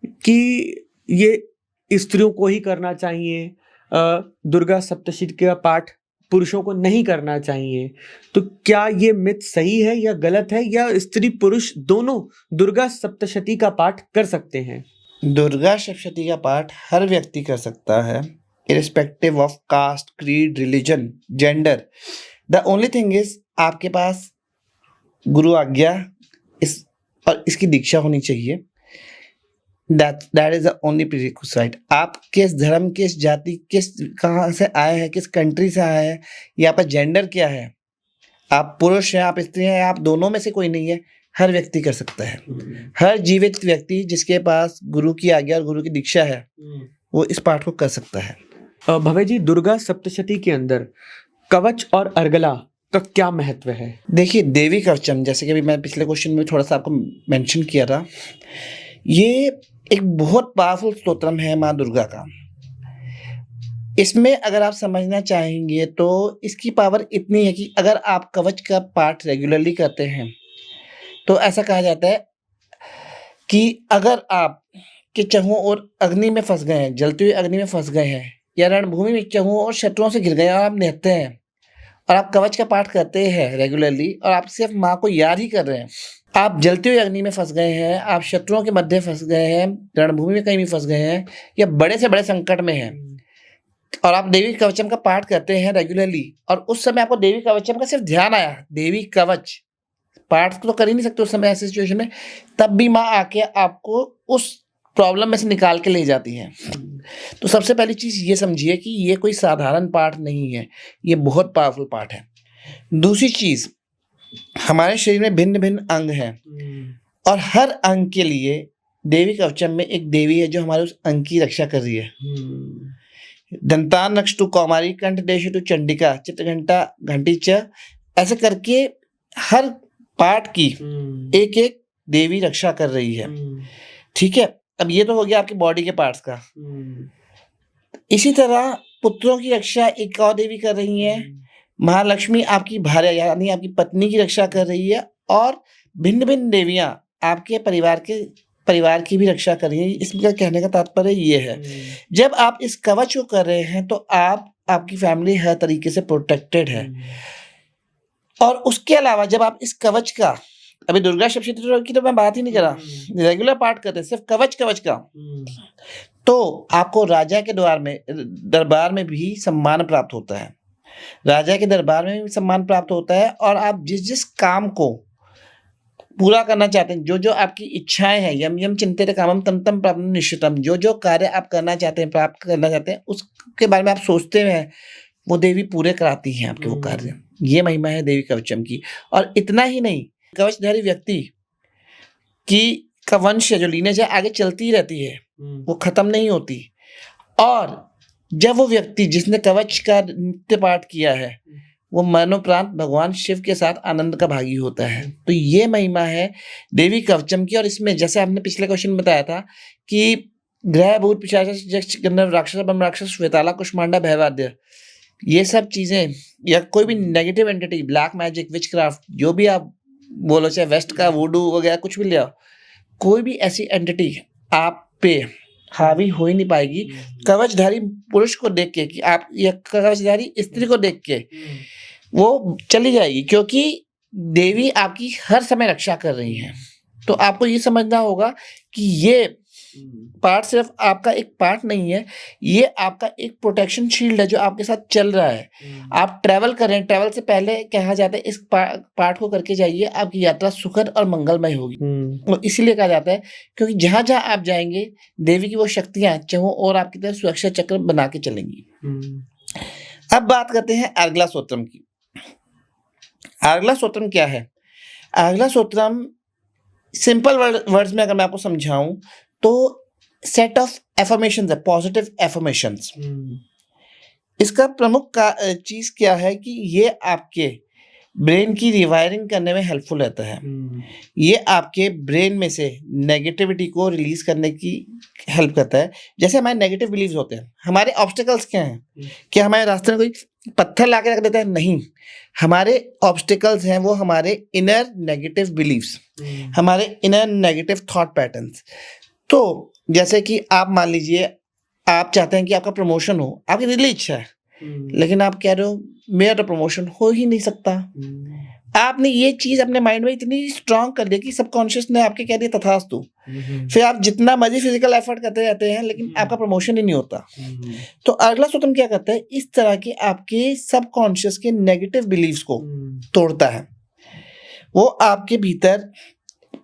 कि ये स्त्रियों को ही करना चाहिए, दुर्गा सप्तशती का पाठ पुरुषों को नहीं करना चाहिए। तो क्या ये मिथ सही है या गलत है, या स्त्री पुरुष दोनों दुर्गा सप्तशती का पाठ कर सकते हैं? दुर्गा सप्तशती का पाठ हर व्यक्ति कर सकता है, irrespective of caste, creed, religion, gender. The only thing is आपके पास गुरु आज्ञा और इसकी दीक्षा होनी चाहिए। That is the only prerequisite। आप किस धर्म, किस जाति, कहाँ से आए हैं, किस कंट्री से आए हैं, या आपका जेंडर क्या है, आप पुरुष हैं, आप स्त्री हैं, आप दोनों में से कोई नहीं है, हर व्यक्ति कर सकता है। हर जीवित व्यक्ति जिसके पास गुरु की आज्ञा और गुरु की दीक्षा है, वो इस पाठ को कर सकता है। भव्य जी, दुर्गा सप्तशती के अंदर कवच और अर्गला का क्या महत्व है? देखिए, देवी कवचम, जैसे कि अभी मैं पिछले क्वेश्चन में थोड़ा सा आपको मेंशन किया था, ये एक बहुत पावरफुल स्तोत्रम है माँ दुर्गा का। इसमें अगर आप समझना चाहेंगे तो इसकी पावर इतनी है कि अगर आप कवच का पाठ रेगुलरली करते हैं तो ऐसा कहा जाता है कि अगर आप के चहुओं और अग्नि में फंस गए हैं, जलती हुई अग्नि में फंस गए हैं, या रणभूमि में चहुओं और शत्रुओं से घिर गए हैं और आप निहत्ते हैं और आप कवच का पाठ करते हैं रेगुलरली और आप सिर्फ माँ को याद ही कर रहे हैं, आप जलती हुई अग्नि में फंस गए हैं, आप शत्रुओं के मध्य फंस गए हैं, रणभूमि में कहीं भी फंस गए हैं या बड़े से बड़े संकट में हैं और आप देवी कवचम का पाठ करते हैं रेगुलरली और उस समय आपको देवी कवचम का सिर्फ ध्यान आया, देवी कवच पाठ तो कर ही नहीं सकते उस समय ऐसे सिचुएशन में, तब भी माँ आके आपको उस प्रॉब्लम में से निकाल के ले जाती हैं। तो सबसे पहली चीज़ ये समझिए कि ये कोई साधारण पाठ नहीं है, ये बहुत पावरफुल पाठ है। दूसरी चीज़, हमारे शरीर में भिन्न भिन्न अंग हैं और हर अंग के लिए देवी कवचम में एक देवी है जो हमारे उस अंग की रक्षा कर रही है। दंतान नक्ष टू कौमारी, कंठ देश टू चंडिका, चित्रघंटा घंटी च, ऐसे करके हर पार्ट की एक एक देवी रक्षा कर रही है। ठीक है, अब ये तो हो गया आपकी बॉडी के पार्ट्स का। इसी तरह पुत्रों की रक्षा एक और देवी कर रही है, महालक्ष्मी आपकी भार्या यानी आपकी पत्नी की रक्षा कर रही है और भिन्न भिन्न देवियां आपके परिवार की भी रक्षा कर रही है। इसका कहने का तात्पर्य ये है, जब आप इस कवच को कर रहे हैं तो आपकी फैमिली हर तरीके से प्रोटेक्टेड है। और उसके अलावा जब आप इस कवच का, अभी दुर्गा सप्तशती की तो मैं बात ही नहीं कर रहा, रेगुलर पाठ करते हैं सिर्फ कवच का, तो आपको राजा के दरबार में भी सम्मान प्राप्त होता है। राजा के दरबार में भी सम्मान प्राप्त होता है और आप जिस काम को पूरा करना चाहते हैं, जो आपकी इच्छाएं हैं, यम यम चिंतित कामम तम तम प्राप्त निश्चितम, जो कार्य आप करना चाहते हैं, प्राप्त करना चाहते हैं, उसके बारे में आप सोचते हैं, वो देवी पूरे कराती हैं आपके वो कार्य। ये महिमा है देवी कवचम की। और इतना ही नहीं, कवचधारी व्यक्ति का वंश जो लीनेज है आगे चलती रहती है, वो खत्म नहीं होती। और जब वो व्यक्ति जिसने कवच का नित्य पाठ किया है वो मरणोपरांत भगवान शिव के साथ आनंद का भागी होता है। तो ये महिमा है देवी कवचम की। और इसमें जैसे आपने पिछले क्वेश्चन में बताया था कि ग्रह भूत पिशाच यक्ष गंधर्व राक्षस ब्रह्म राक्षस श्वेताला कुष्मांडा भयवाद्य, ये सब चीजें या कोई भी negative entity, black magic, witchcraft, जो भी आप बोलो, चाहे वेस्ट का वुडू वगैरह कुछ भी ले आओ, कोई भी ऐसी एंटिटी आप पे हावी हो ही नहीं पाएगी कवचधारी पुरुष को देख के, कि आप या कवचधारी स्त्री को देख के वो चली जाएगी, क्योंकि देवी आपकी हर समय रक्षा कर रही हैं। तो आपको ये समझना होगा कि ये पार्ट सिर्फ आपका एक पार्ट नहीं है, ये आपका एक प्रोटेक्शन शील्ड है जो आपके साथ चल रहा है। आप ट्रैवल कर रहे हैं, ट्रैवल से पहले कहा जाता है इस पार्ट को करके जाइए, आपकी यात्रा सुखद और मंगलमय होगी। और इसीलिए कहा जाता है क्योंकि जहां जहां आप जाएंगे देवी की वो शक्तियां चाहों और आपकी तरफ सुरक्षा चक्र बना के चलेंगी। अब बात करते हैं अर्गला स्तोत्रम की। अर्गला स्तोत्रम क्या है? अर्गला स्तोत्रम सिंपल वर्ड्स में अगर मैं आपको समझाऊं तो सेट ऑफ एफर्मेशंस है, पॉजिटिव एफर्मेशंस। इसका प्रमुख चीज क्या है कि ये आपके ब्रेन की रिवायरिंग करने में हेल्पफुल रहता है। ये आपके ब्रेन में से नेगेटिविटी को रिलीज करने की हेल्प करता है। जैसे हमारे नेगेटिव बिलीव्स होते हैं, हमारे ऑब्स्टिकल्स क्या हैं? क्या हमारे रास्ते में कोई पत्थर ला के रख देता है? नहीं, हमारे ऑब्स्टिकल्स हैं वो हमारे इनर नेगेटिव बिलीव्स, हमारे इनर नेगेटिव थॉट पैटर्न्स। तो जैसे कि आप मान लीजिए आप चाहते हैं कि आपका प्रमोशन हो, आपकी दिली इच्छा है, लेकिन आप कह रहे हो मेरा तो प्रमोशन हो ही नहीं सकता। आपने ये चीज अपने माइंड में इतनी स्ट्रांग कर दी कि सबकॉन्शियस ने आपके कह दिया तथास्तु। फिर आप जितना मर्जी फिजिकल एफर्ट करते रहते हैं लेकिन आपका प्रमोशन ही नहीं होता। तो अर्गला स्तोत्रम क्या करता है? इस तरह के आपके सबकॉन्शियस के नेगेटिव बिलीव्स को तोड़ता है, वो आपके भीतर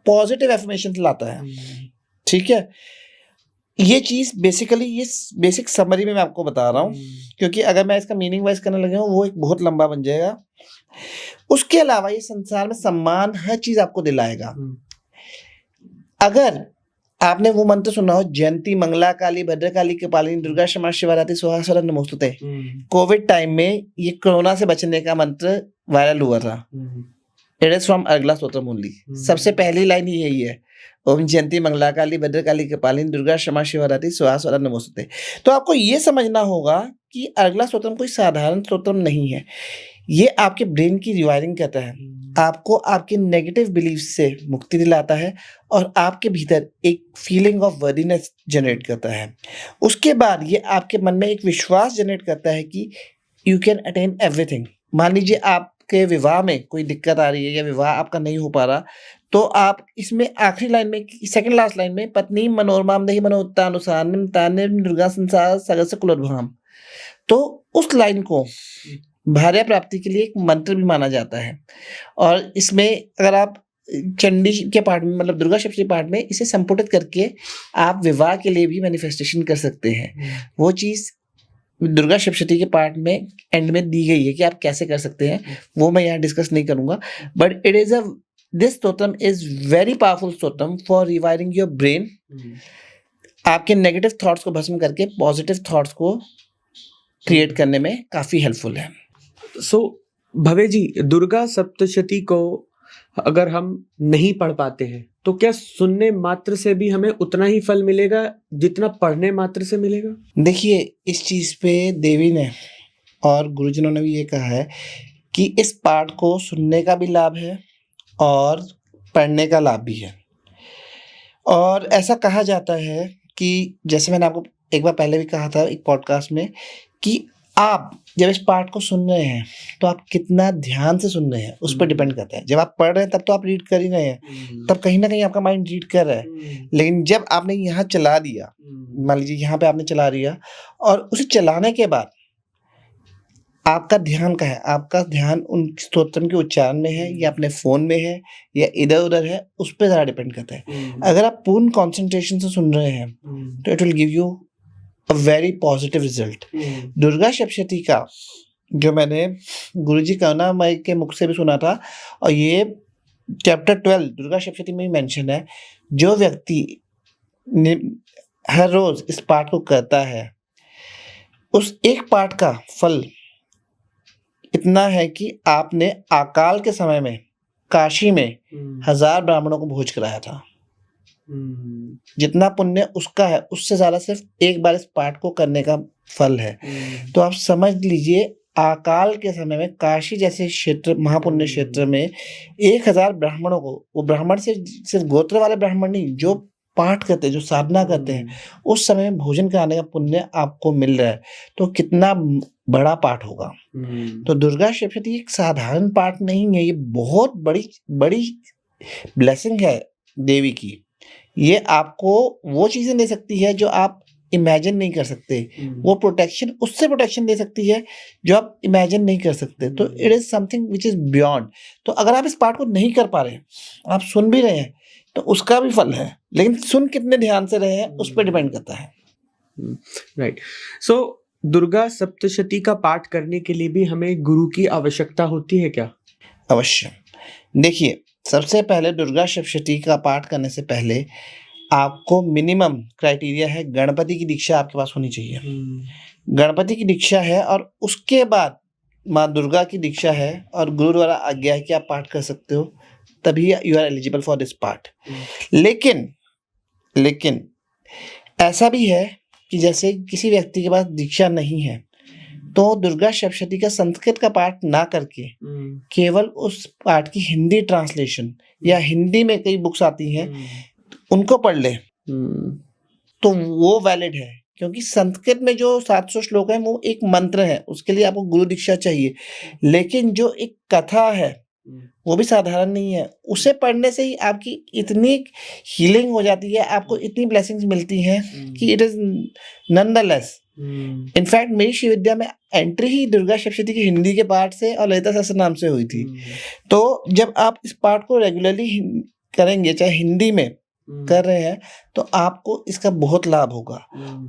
पॉजिटिव एफर्मेशन लाता है। ठीक है, ये चीज बेसिकली ये बेसिक समरी में मैं आपको बता रहा हूँ, क्योंकि अगर मैं इसका मीनिंग वाइज करने लगे हूँ वो एक बहुत लंबा बन जाएगा। उसके अलावा ये संसार में सम्मान हर चीज आपको दिलाएगा। अगर आपने वो मंत्र सुना हो, जयंती मंगला काली भद्रकाली कपालिनी दुर्गा क्षमा शिवा रात्रि स्वाहा स्वधा नमोस्तुते, कोविड टाइम में ये कोरोना से बचने का मंत्र वायरल हुआ था। It is from Argala Stotram only. सबसे पहली लाइन ही यही है, ओम जयंती मंगला काली भद्रकाली कपालिनी दुर्गा क्षमा शिवा रात्रि स्वाहा स्वधा नमोस्तुते। तो आपको ये समझना होगा कि अगला स्तोत्रम कोई साधारण स्तोत्रम नहीं है। ये आपके ब्रेन की रिवायरिंग करता है, आपको आपके नेगेटिव बिलीफ से मुक्ति दिलाता है और आपके भीतर एक फीलिंग ऑफ वर्दीनेस जनरेट करता है। उसके बाद ये आपके मन में एक विश्वास जनरेट करता है कि यू कैन अटेन एवरीथिंग। मान लीजिए आपके विवाह में कोई दिक्कत आ रही है या विवाह आपका नहीं हो पा रहा, तो आप इसमें आखिरी लाइन में, सेकंड लास्ट लाइन में, पत्नी मनोरमाम देहि मनोत्तानुसारनिम तानिम दुर्गा संसार सगस्य कुलोद्भवम्, तो उस लाइन को भार्या प्राप्ति के लिए एक मंत्र भी माना जाता है। और इसमें अगर आप चंडी के पाठ में, मतलब दुर्गा सप्तशती पाठ में इसे संपुटित करके आप विवाह के लिए भी मैनिफेस्टेशन कर सकते हैं। वो चीज़ दुर्गा सप्तशती के पाठ में एंड में दी गई है कि आप कैसे कर सकते हैं, वो मैं यहाँ डिस्कस नहीं करूँगा। But it is this stotram is very powerful stotram for rewiring your brain. आपके नेगेटिव थॉट्स को भस्म करके पॉजिटिव थॉट्स को क्रिएट करने में काफ़ी हेल्पफुल है। सो भव्य जी, दुर्गा सप्तशती को अगर हम नहीं पढ़ पाते हैं तो क्या सुनने मात्र से भी हमें उतना ही फल मिलेगा जितना पढ़ने मात्र से मिलेगा? देखिए, इस चीज़ पे देवी ने और गुरुजनों ने भी ये कहा है कि इस पाठ को सुनने का भी लाभ है और पढ़ने का लाभ भी है। और ऐसा कहा जाता है कि जैसे मैंने आपको एक बार पहले भी कहा था एक पॉडकास्ट में कि आप जब इस पाठ को सुन रहे हैं तो आप कितना ध्यान से सुन रहे हैं उस पर डिपेंड करता है। जब आप पढ़ रहे हैं तब तो आप रीड कर ही रहे हैं, तब कहीं ना कहीं आपका माइंड रीड कर रहा है। लेकिन जब आपने यहाँ चला दिया, मान लीजिए यहाँ पे आपने चला दिया और उसे चलाने के बाद आपका ध्यान कहाँ है? आपका ध्यान उन स्तोत्रम के उच्चारण में है या अपने फ़ोन में है या इधर उधर है, उस पर ज़्यादा डिपेंड करता है। अगर आप पूर्ण कॉन्सेंट्रेशन से सुन रहे हैं तो it will give you a very positive result. Durga Saptashati का जो मैंने गुरुजी करुणामय के मुख से भी सुना था, और ये चैप्टर 12 दुर्गा सप्तशती में भी मेंशन है, जो व्यक्ति हर रोज इस पाठ को करता है उस एक पाठ का फल इतना है कि आपने अकाल के समय में काशी में 1000 ब्राह्मणों को भोज कराया था। जितना पुण्य उसका है उससे ज्यादा सिर्फ एक बार इस पाठ को करने का फल है। तो आप समझ लीजिए, अकाल के समय में काशी जैसे क्षेत्र, महापुण्य क्षेत्र में 1000 ब्राह्मणों को, वो ब्राह्मण से सिर्फ गोत्र वाले ब्राह्मण नहीं, जो पाठ करते हैं, जो साधना करते हैं, उस समय में भोजन कराने का पुण्य आपको मिल रहा है, तो कितना बड़ा पाठ होगा। तो दुर्गा सप्तशती एक साधारण पाठ नहीं है, ये बहुत बड़ी बड़ी ब्लेसिंग है देवी की। ये आपको वो चीजें दे सकती है जो आप इमेजिन नहीं कर सकते, वो प्रोटेक्शन, उससे प्रोटेक्शन दे सकती है जो आप इमेजिन नहीं कर सकते। तो it is something which is beyond. तो अगर आप इस पाठ को नहीं कर पा रहे हैं, आप सुन भी रहे हैं, तो उसका भी फल है, लेकिन सुन कितने ध्यान से रहे हैं उस पर डिपेंड करता है। राइट। सो दुर्गा सप्तशती का पाठ करने के लिए भी हमें गुरु की आवश्यकता होती है क्या? अवश्य। देखिए, सबसे पहले दुर्गा सप्तशती का पाठ करने से पहले आपको मिनिमम क्राइटेरिया है, गणपति की दीक्षा आपके पास होनी चाहिए। गणपति की दीक्षा है और उसके बाद माँ दुर्गा की दीक्षा है और गुरु द्वारा आज्ञा है कि आप पाठ कर सकते हो, तभी you are eligible for this part. लेकिन ऐसा भी है कि जैसे किसी व्यक्ति के पास दीक्षा नहीं है तो दुर्गा सप्तशती का संस्कृत का पाठ ना करके केवल उस पाठ की हिंदी ट्रांसलेशन या हिंदी में कई बुक्स आती हैं उनको पढ़ ले तो वो वैलिड है, क्योंकि संस्कृत में जो 700 श्लोक है वो एक मंत्र है, उसके लिए आपको गुरु दीक्षा चाहिए। लेकिन जो एक कथा है वो भी साधारण नहीं है, उसे पढ़ने से ही आपकी इतनी हीलिंग हो जाती है, आपको इतनी ब्लेसिंग्स मिलती हैं कि इट इज नॉनदलेस। इनफैक्ट मेरी शिव विद्या में एंट्री ही दुर्गा सप्तशती की हिंदी के पाठ से और ललिता सहस्त्रनाम से हुई थी। तो जब आप इस पाठ को रेगुलरली करेंगे, चाहे हिंदी में कर रहे हैं, तो आपको इसका बहुत लाभ होगा।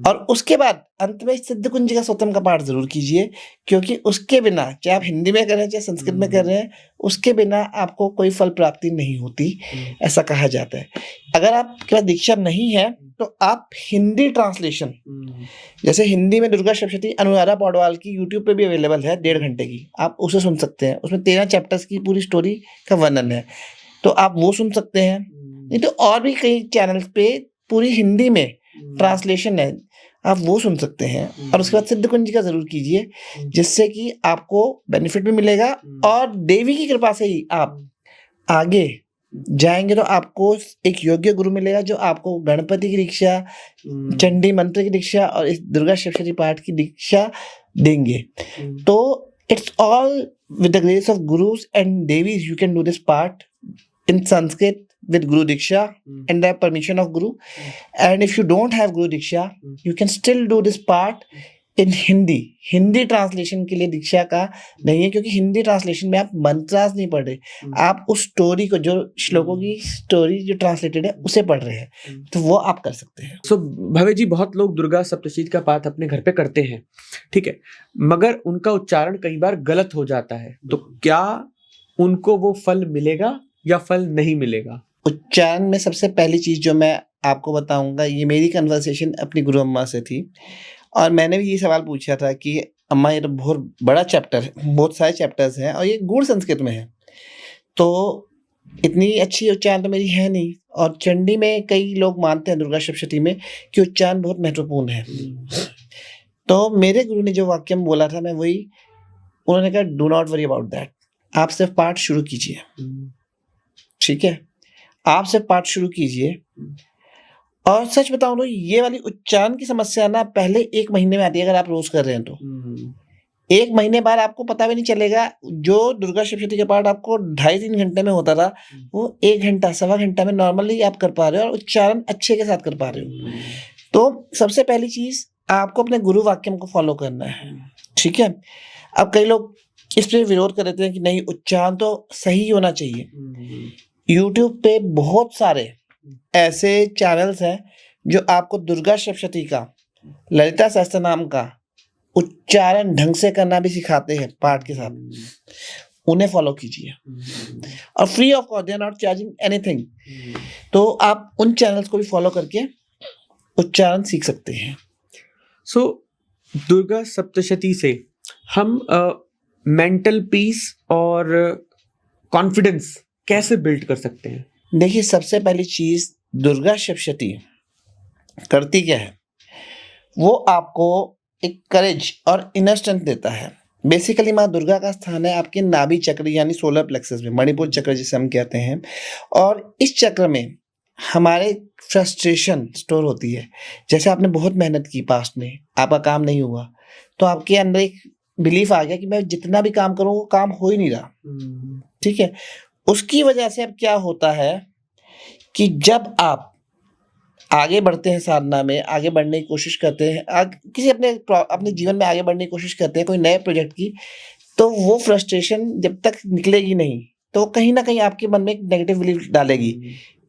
और उसके बाद अंत में सिद्ध कुंज का स्तोत्रम का पाठ जरूर कीजिए, क्योंकि उसके बिना, चाहे आप हिंदी में कर रहे हैं चाहे संस्कृत में कर रहे हैं, उसके बिना आपको कोई फल प्राप्ति नहीं होती, ऐसा कहा जाता है। अगर आपके पास दीक्षा नहीं है तो आप हिंदी ट्रांसलेशन, जैसे हिंदी में दुर्गा सप्तशती अनुराधा पौडवाल की यूट्यूब पे भी अवेलेबल है 1.5 घंटे की, आप उसे सुन सकते हैं। उसमें 13 चैप्टर्स की पूरी स्टोरी का वर्णन है, तो आप वो सुन सकते हैं। नहीं तो और भी कई चैनल्स पे पूरी हिंदी में ट्रांसलेशन है, आप वो सुन सकते हैं। और उसके बाद सिद्ध कुंज का जरूर कीजिए, जिससे कि आपको बेनिफिट भी मिलेगा और देवी की कृपा से ही आप आगे जाएंगे। तो आपको एक योग्य गुरु मिलेगा जो आपको गणपति की दीक्षा, चंडी मंत्र की दीक्षा और इस दुर्गा सप्तशती पाठ की दीक्षा देंगे। तो it's all with the grace of gurus and devis you can do this part in Sanskrit with Guru Diksha and the permission of Guru. And if you don't have Guru Diksha, you can still do this part in Hindi. Hindi translation के लिए दीक्षा का नहीं है, क्योंकि Hindi translation में आप मंत्रास नहीं पढ़ रहे, आप उस स्टोरी को, जो श्लोकों की स्टोरी जो ट्रांसलेटेड है उसे पढ़ रहे हैं, तो वो आप कर सकते हैं। सो भव्य जी, बहुत लोग दुर्गा सप्तशती का पाठ अपने घर पे करते हैं, ठीक है, मगर उनका उच्चारण कई बार गलत हो जाता है, तो क्या उनको वो फल मिलेगा या फल नहीं मिलेगा? उच्चारण में सबसे पहली चीज जो मैं आपको बताऊंगा, ये मेरी कन्वर्सेशन अपनी गुरु अम्मा से थी और मैंने भी ये सवाल पूछा था कि अम्मा ये तो बहुत बड़ा चैप्टर है, बहुत सारे चैप्टर्स हैं और ये गूढ़ संस्कृत में है, तो इतनी अच्छी उच्चारण तो मेरी है नहीं। और चंडी में कई लोग मानते हैं, दुर्गा सप्तशती में, कि उच्चारण बहुत महत्वपूर्ण है। तो मेरे गुरु ने जो वाक्य में बोला था, मैं वही, उन्होंने कहा do not worry about that, आप सिर्फ पाठ शुरू कीजिए, ठीक है, आप सिर्फ पाठ शुरू कीजिए। और सच बताऊं तो ये वाली उच्चारण की समस्या ना पहले 1 महीने में आती है, अगर आप रोज कर रहे हैं तो 1 महीने बाद आपको पता भी नहीं चलेगा। जो दुर्गा सप्तशती का पाठ आपको 2.5-3 घंटे में होता था, वो 1 घंटा, सवा घंटा में नॉर्मली आप कर पा रहे हो और उच्चारण अच्छे के साथ कर पा रहे हो। तो सबसे पहली चीज, आपको अपने गुरु वाक्यम को फॉलो करना है, ठीक है। अब कई लोग इस पे विरोध कर देते हैं कि नहीं, उच्चारण तो सही होना चाहिए। यूट्यूब पे बहुत सारे ऐसे चैनल्स हैं जो आपको दुर्गा सप्तशती का, ललिता सहस्त्रनाम का उच्चारण ढंग से करना भी सिखाते हैं पाठ के साथ, उन्हें फॉलो कीजिए। और free of cost, they are not charging anything, तो आप उन चैनल्स को भी फॉलो करके उच्चारण सीख सकते हैं। सो दुर्गा सप्तशती से हम मेंटल पीस और कॉन्फिडेंस कैसे बिल्ड कर सकते हैं? देखिए, सबसे पहली चीज दुर्गा सप्तशती करती क्या है, वो आपको एक करेज और इनर स्ट्रेंथ देता है। बेसिकली माँ दुर्गा का स्थान है आपके नाभि चक्र यानी सोलर प्लेक्सस में, मणिपुर चक्र जिसे हम कहते हैं। और इस चक्र में हमारे फ्रस्ट्रेशन स्टोर होती है। जैसे आपने बहुत मेहनत की पास्ट में, आपका काम नहीं हुआ, तो आपके अंदर एक बिलीफ आ गया कि मैं जितना भी काम करूँ वो काम हो ही नहीं रहा, ठीक है। उसकी वजह से अब क्या होता है कि जब आप आगे बढ़ते हैं साधना में, आगे बढ़ने की कोशिश करते हैं, किसी अपने जीवन में आगे बढ़ने की कोशिश करते हैं कोई नए प्रोजेक्ट की, तो वो फ्रस्ट्रेशन जब तक निकलेगी नहीं, तो कहीं ना कहीं आपके मन में एक नेगेटिव बिलीफ डालेगी,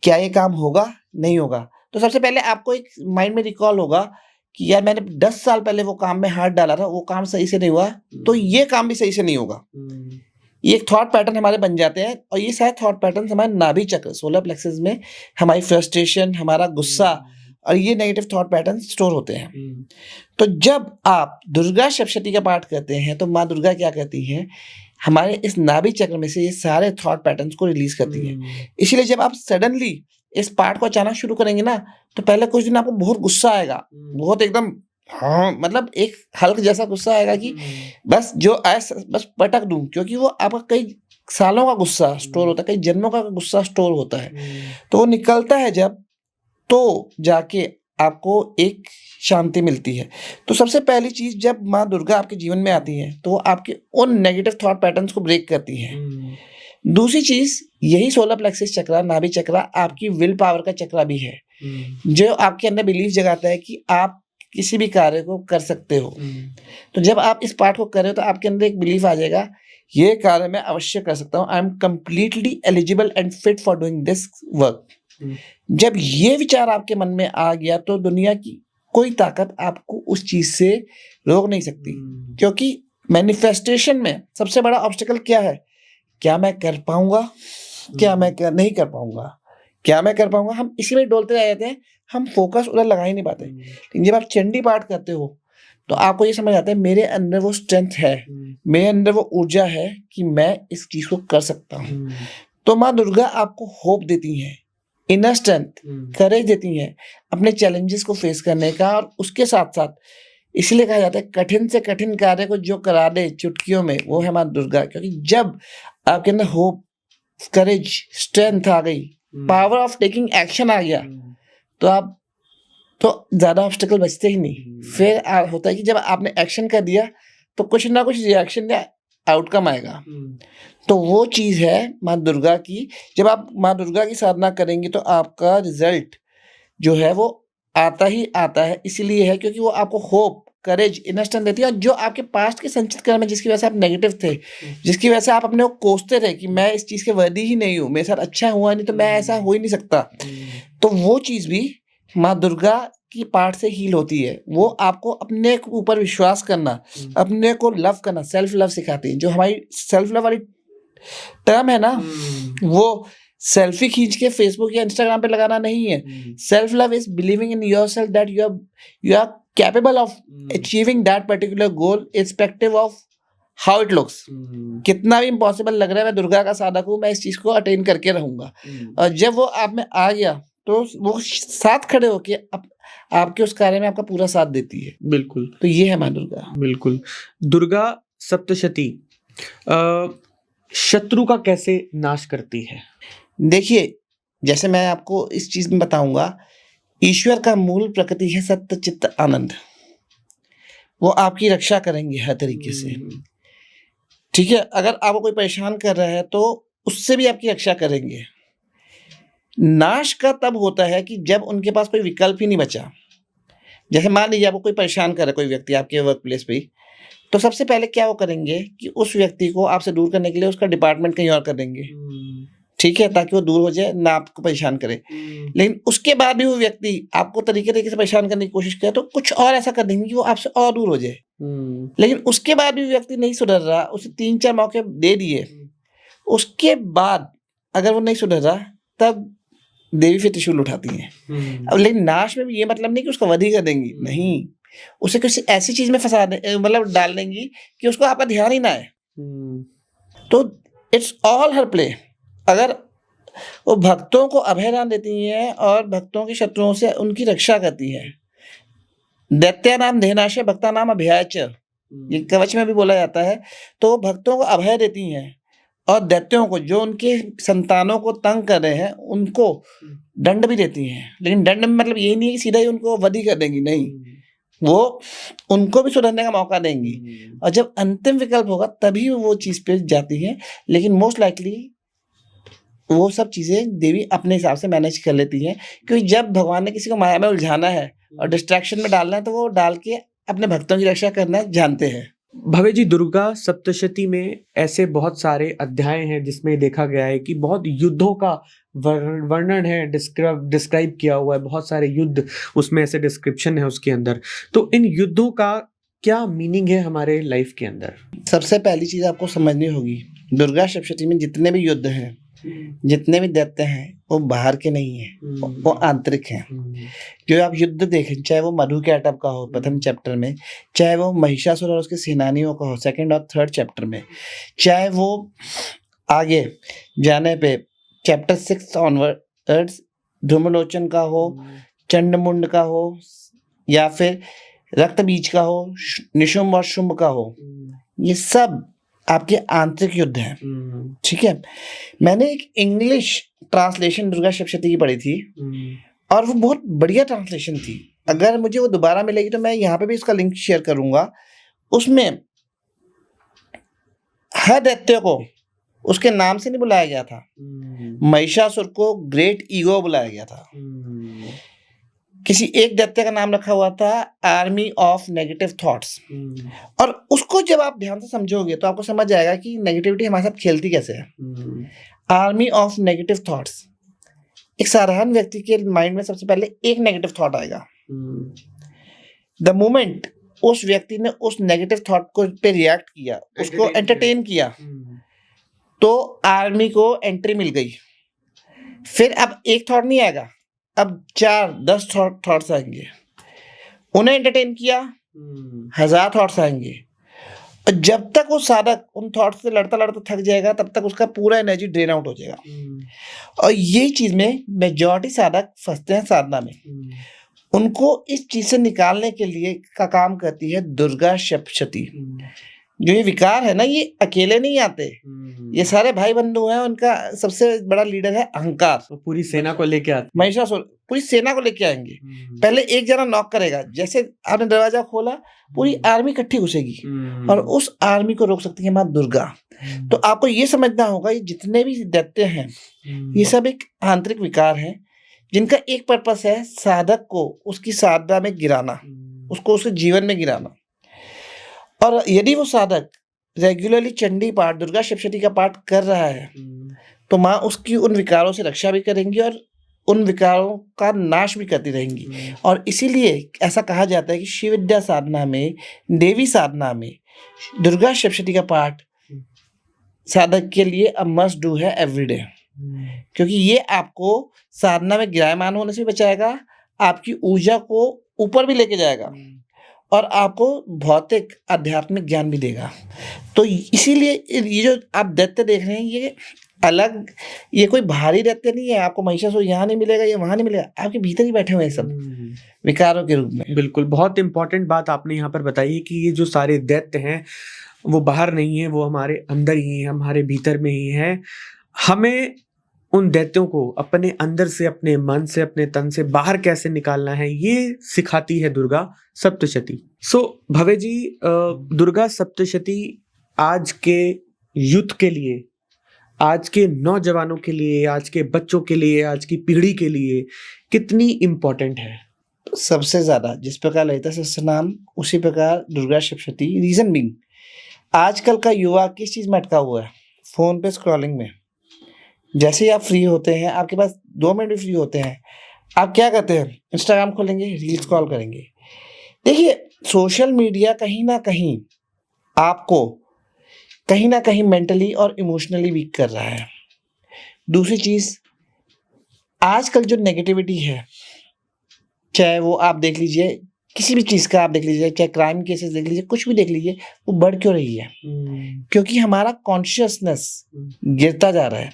क्या ये काम होगा, नहीं होगा। तो सबसे पहले आपको एक माइंड में रिकॉल होगा कि यार मैंने 10 साल पहले वो काम में हाथ डाला था, वो काम सही से नहीं हुआ, तो ये काम भी सही से नहीं होगा। ये एक थॉट पैटर्न हमारे बन जाते हैं और ये सारे थॉट पैटर्न हमारे नाभि चक्र, सोलर प्लेक्सस में हमारी फ्रस्ट्रेशन, हमारा गुस्सा और ये नेगेटिव थॉट पैटर्न स्टोर होते हैं। तो जब आप दुर्गा सप्तशती का पाठ करते हैं तो माँ दुर्गा क्या कहती हैं, हमारे इस नाभि चक्र में से ये सारे थॉट पैटर्न्स को रिलीज करती हैं। इसीलिए जब आप सडनली इस पाठ को अचानक शुरू करेंगे ना, तो पहले कुछ दिन आपको बहुत गुस्सा आएगा, बहुत एकदम, हाँ मतलब एक हल्क जैसा गुस्सा आएगा कि बस जो आए बस पटक दूं, क्योंकि वो आपका कई सालों का गुस्सा स्टोर होता है, कई जन्मों का गुस्सा स्टोर होता है। तो वो निकलता है जब, तो जाके आपको एक शांति मिलती है। तो सबसे पहली चीज, जब माँ दुर्गा आपके जीवन में आती है तो वो आपके उन नेगेटिव थॉट पैटर्न्स को ब्रेक करती है। दूसरी चीज, यही सोलर प्लेक्सस चक्र, नाभि चक्र आपकी विल पावर का चक्र भी है, जो आपके अंदर बिलीफ जगाता है कि आप किसी भी कार्य को कर सकते हो। तो जब आप इस पाठ को कर रहे हो तो आपके अंदर एक बिलीफ आ जाएगा, ये कार्य मैं अवश्य कर सकता हूँ, I am completely eligible and fit for doing this work. जब ये विचार आपके मन में आ गया तो दुनिया की कोई ताकत आपको उस चीज से रोक नहीं सकती, क्योंकि मैनिफेस्टेशन में सबसे बड़ा ऑब्स्टिकल क्या है, क्या मैं कर पाऊंगा, क्या मैं नहीं कर पाऊंगा, क्या मैं कर पाऊंगा। हम इसी में डोलते रह जाते हैं, हम फोकस उधर लगा ही नहीं पाते। लेकिन जब आप चंडी पाठ करते हो तो आपको ये समझ आता है मेरे अंदर वो स्ट्रेंथ है, मेरे अंदर वो ऊर्जा है कि मैं इस चीज को कर सकता हूँ। तो माँ दुर्गा आपको होप देती हैं इनर स्ट्रेंथ, करेज देती हैं अपने चैलेंजेस को फेस करने का। और उसके साथ साथ इसलिए कहा जाता है कठिन से कठिन कार्य को जो करा दे चुटकियों में वो है माँ दुर्गा। क्योंकि जब आपके अंदर होप, करेज, स्ट्रेंथ आ गई, पावर ऑफ टेकिंग एक्शन आ गया, तो आप तो ज्यादा ऑब्स्टिकल बचते ही नहीं। फिर होता है कि जब आपने एक्शन कर दिया तो कुछ ना कुछ रिएक्शन या आउटकम आएगा। तो वो चीज है माँ दुर्गा की। जब आप माँ दुर्गा की साधना करेंगे तो आपका रिजल्ट जो है वो आता ही आता है। इसीलिए है क्योंकि वो आपको होप, करेज, इनर स्ट्रेंथ देती है। और जो आपके पास्ट के संचित कर्म है जिसकी वजह से आप नेगेटिव थे, जिसकी वजह से आप अपने को कोसते रहे कि मैं इस चीज के वर्दी ही नहीं हूँ, मेरे साथ अच्छा हुआ नहीं तो मैं ऐसा हो ही नहीं सकता, तो वो चीज भी माँ दुर्गा की पार्ट से हील होती है। वो आपको अपने ऊपर विश्वास करना, अपने को लव करना, सेल्फ लव सिखाती है। जो हमारी सेल्फ लव वाली टर्म है ना, वो सेल्फी खींच के फेसबुक या इंस्टाग्राम पे लगाना नहीं है। Self love is believing in yourself that you are capable of achieving that particular goal irrespective of how it looks. कितना भी इम्पॉसिबल लग रहा है, मैं दुर्गा का साधक हूँ, मैं इस चीज को अटेन करके रहूंगा। और जब वो आप में आ गया तो वो साथ खड़े होके आपके उस कार्य में आपका पूरा साथ देती है। बिल्कुल। तो ये है माँ दुर्गा। बिल्कुल। दुर्गा सप्तशती शत्रु का कैसे नाश करती है? देखिए, जैसे मैं आपको इस चीज में बताऊंगा, ईश्वर का मूल प्रकृति है सत्य, चित्त, आनंद। वो आपकी रक्षा करेंगे हर तरीके से। ठीक है, अगर आपको कोई परेशान कर रहा है तो उससे भी आपकी रक्षा करेंगे। नाश का तब होता है कि जब उनके पास कोई विकल्प ही नहीं बचा। जैसे मान लीजिए आपको कोई परेशान कर रहा है, कोई व्यक्ति आपके वर्क प्लेस पे ही, तो सबसे पहले क्या वो करेंगे कि उस व्यक्ति को आपसे दूर करने के लिए उसका डिपार्टमेंट कहीं और कर देंगे। ठीक है, ताकि वो दूर हो जाए, ना आपको परेशान करे। लेकिन उसके बाद भी वो व्यक्ति आपको तरीके से परेशान करने की कोशिश करे तो कुछ और ऐसा कर देंगे कि वो आपसे और दूर हो जाए। लेकिन उसके बाद भी व्यक्ति नहीं सुधर रहा, उसे 3-4 मौके दे दिए, उसके बाद अगर वो नहीं सुधर रहा तब देवी फिर त्रिशूल उठाती है। अब लेकिन नाश में भी ये मतलब नहीं कि उसका वध ही कर देंगी, नहीं, उसे किसी ऐसी चीज में फंसा दे, मतलब डाल देंगी कि उसको आपका ध्यान ही ना आए। तो इट्स ऑल हर प्ले। अगर वो भक्तों को अभय दान देती हैं और भक्तों के शत्रुओं से उनकी रक्षा करती है। दैत्या नाम देहनाशय भक्ता नाम अभयाच, ये कवच में भी बोला जाता है। तो भक्तों को अभय देती हैं और दैत्यों को, जो उनके संतानों को तंग कर रहे हैं, उनको दंड भी देती हैं। लेकिन दंड में मतलब यही नहीं है कि सीधा ही उनको वध ही कर देंगी, नहीं, वो उनको भी सुधरने का मौका देंगी। और जब अंतिम विकल्प होगा तभी वो चीज पे जाती है। लेकिन मोस्ट लाइकली वो सब चीजें देवी अपने हिसाब से मैनेज कर लेती हैं, क्योंकि जब भगवान ने किसी को माया में उलझाना है और डिस्ट्रैक्शन में डालना है तो वो डाल के अपने भक्तों की रक्षा करना जानते हैं। भव्य जी, दुर्गा सप्तशती में ऐसे बहुत सारे अध्याय हैं जिसमें देखा गया है कि बहुत युद्धों का वर्णन है, डिस्क्राइब किया हुआ है, बहुत सारे युद्ध उसमें ऐसे डिस्क्रिप्शन है उसके अंदर। तो इन युद्धों का क्या मीनिंग है हमारे लाइफ के अंदर? सबसे पहली चीज आपको समझनी होगी, दुर्गा सप्तशती में जितने भी युद्ध हैं, जितने भी दैत्य हैं, वो बाहर के नहीं है, वो आंतरिक हैं। जो आप युद्ध देखें, चाहे वो मधु के आटप का हो प्रथम चैप्टर में, चाहे वो महिषासुर और उसके सेनानियों का हो सेकंड और थर्ड चैप्टर में, चाहे वो आगे जाने पे चैप्टर 6 ऑनवर्ड्स धूम्रलोचन का हो, चंडमुंड का हो, या फिर रक्त बीज का हो, निशुंभ और शुंभ का हो, ये सब आपके आंतरिक युद्ध हैं। ठीक है, मैंने एक इंग्लिश ट्रांसलेशन दुर्गा सप्तशती की पढ़ी थी और वो बहुत बढ़िया ट्रांसलेशन थी। अगर मुझे वो दोबारा मिलेगी तो मैं यहाँ पे भी उसका लिंक शेयर करूंगा। उसमें हर दैत्य को उसके नाम से नहीं बुलाया गया था। महिषासुर को ग्रेट ईगो बुलाया गया था। किसी एक दैत्य का नाम रखा हुआ था आर्मी ऑफ नेगेटिव थॉट्स। और उसको जब आप ध्यान से समझोगे तो आपको समझ जाएगा कि नेगेटिविटी हमारे साथ खेलती कैसे है। आर्मी ऑफ नेगेटिव थॉट्स, एक साधारण व्यक्ति के माइंड में सबसे पहले एक नेगेटिव थॉट आएगा। द मोमेंट उस व्यक्ति ने उस नेगेटिव थॉट को पे रिएक्ट किया, उसको एंटरटेन किया, तो आर्मी को एंट्री मिल गई। फिर अब एक थॉट नहीं आएगा, अब 4-10 थॉट्स आएंगे। उन्हें एंटरटेन किया, 1000 थॉट्स आएंगे। और जब तक वो साधक उन थॉट्स से लड़ता लड़ता थक जाएगा, तब तक उसका पूरा एनर्जी ड्रेन आउट हो जाएगा। और यही चीज में मेजॉरिटी साधक फंसते हैं साधना में। उनको इस चीज से निकालने के लिए का काम करती है दुर्गा सप्तशती। जो ये विकार है ना, ये अकेले नहीं आते, ये सारे भाई बंधु हैं। उनका सबसे बड़ा लीडर है अहंकार। तो पूरी सेना को लेके आते महिषासुर पूरी सेना को लेके आएंगे। पहले एक जना नॉक करेगा, जैसे आपने दरवाजा खोला पूरी आर्मी इकट्ठी घुसेगी और उस आर्मी को रोक सकती है माँ दुर्गा। तो आपको ये समझना होगा, ये जितने भी दैत्य हैं ये सब एक आंतरिक विकार है, जिनका एक पर्पस है साधक को उसकी साधना में गिराना, उसको उसके जीवन में गिराना। और यदि वो साधक रेगुलरली चंडी पाठ, दुर्गा सप्तशती का पाठ कर रहा है तो माँ उसकी उन विकारों से रक्षा भी करेंगी और उन विकारों का नाश भी करती रहेंगी। और इसीलिए ऐसा कहा जाता है कि शिव विद्या साधना में, देवी साधना में दुर्गा सप्तशती का पाठ साधक के लिए अ मस्ट डू है एवरीडे। क्योंकि ये आपको साधना में गिरायमान होने से भी बचाएगा, आपकी ऊर्जा को ऊपर भी लेके जाएगा और आपको भौतिक आध्यात्मिक ज्ञान भी देगा। तो इसीलिए ये जो आप दैत्य देख रहे हैं ये अलग, ये कोई भारी दैत्य नहीं है। आपको महिषासुर यहाँ नहीं मिलेगा, ये वहाँ नहीं मिलेगा, आपके भीतर ही बैठे हुए हैं सब विकारों के रूप में। बिल्कुल, बहुत इंपॉर्टेंट बात आपने यहाँ पर बताई है कि ये जो सारे दैत्य हैं वो बाहर नहीं है, वो हमारे अंदर ही है, हमारे भीतर में ही है। हमें उन दैत्यों को अपने अंदर से, अपने मन से, अपने तन से बाहर कैसे निकालना है, ये सिखाती है दुर्गा सप्तशती। सो भव्य जी, दुर्गा सप्तशती आज के यूथ के लिए, आज के नौजवानों के लिए, आज के बच्चों के लिए, आज की पीढ़ी के लिए कितनी इम्पोर्टेंट है? सबसे ज्यादा जिस प्रकार ललिता सहस्त्रनाम, उसी प्रकार दुर्गा सप्तशती। रीजन बीइंग, आजकल का युवा किस चीज में अटका हुआ है? फोन पे स्क्रॉलिंग में। जैसे ही आप फ्री होते हैं, आपके पास 2 मिनट भी फ्री होते हैं, आप क्या करते हैं? इंस्टाग्राम खोलेंगे, रील स्क्रॉल करेंगे। देखिए, सोशल मीडिया कहीं ना कहीं आपको कहीं ना कहीं मेंटली और इमोशनली वीक कर रहा है। दूसरी चीज, आजकल जो नेगेटिविटी है, चाहे वो आप देख लीजिए, किसी भी चीज का आप देख लीजिए, चाहे क्राइम केसेस देख लीजिए, कुछ भी देख लीजिए, वो बढ़ क्यों रही है? क्योंकि हमारा कॉन्शियसनेस गिरता जा रहा है।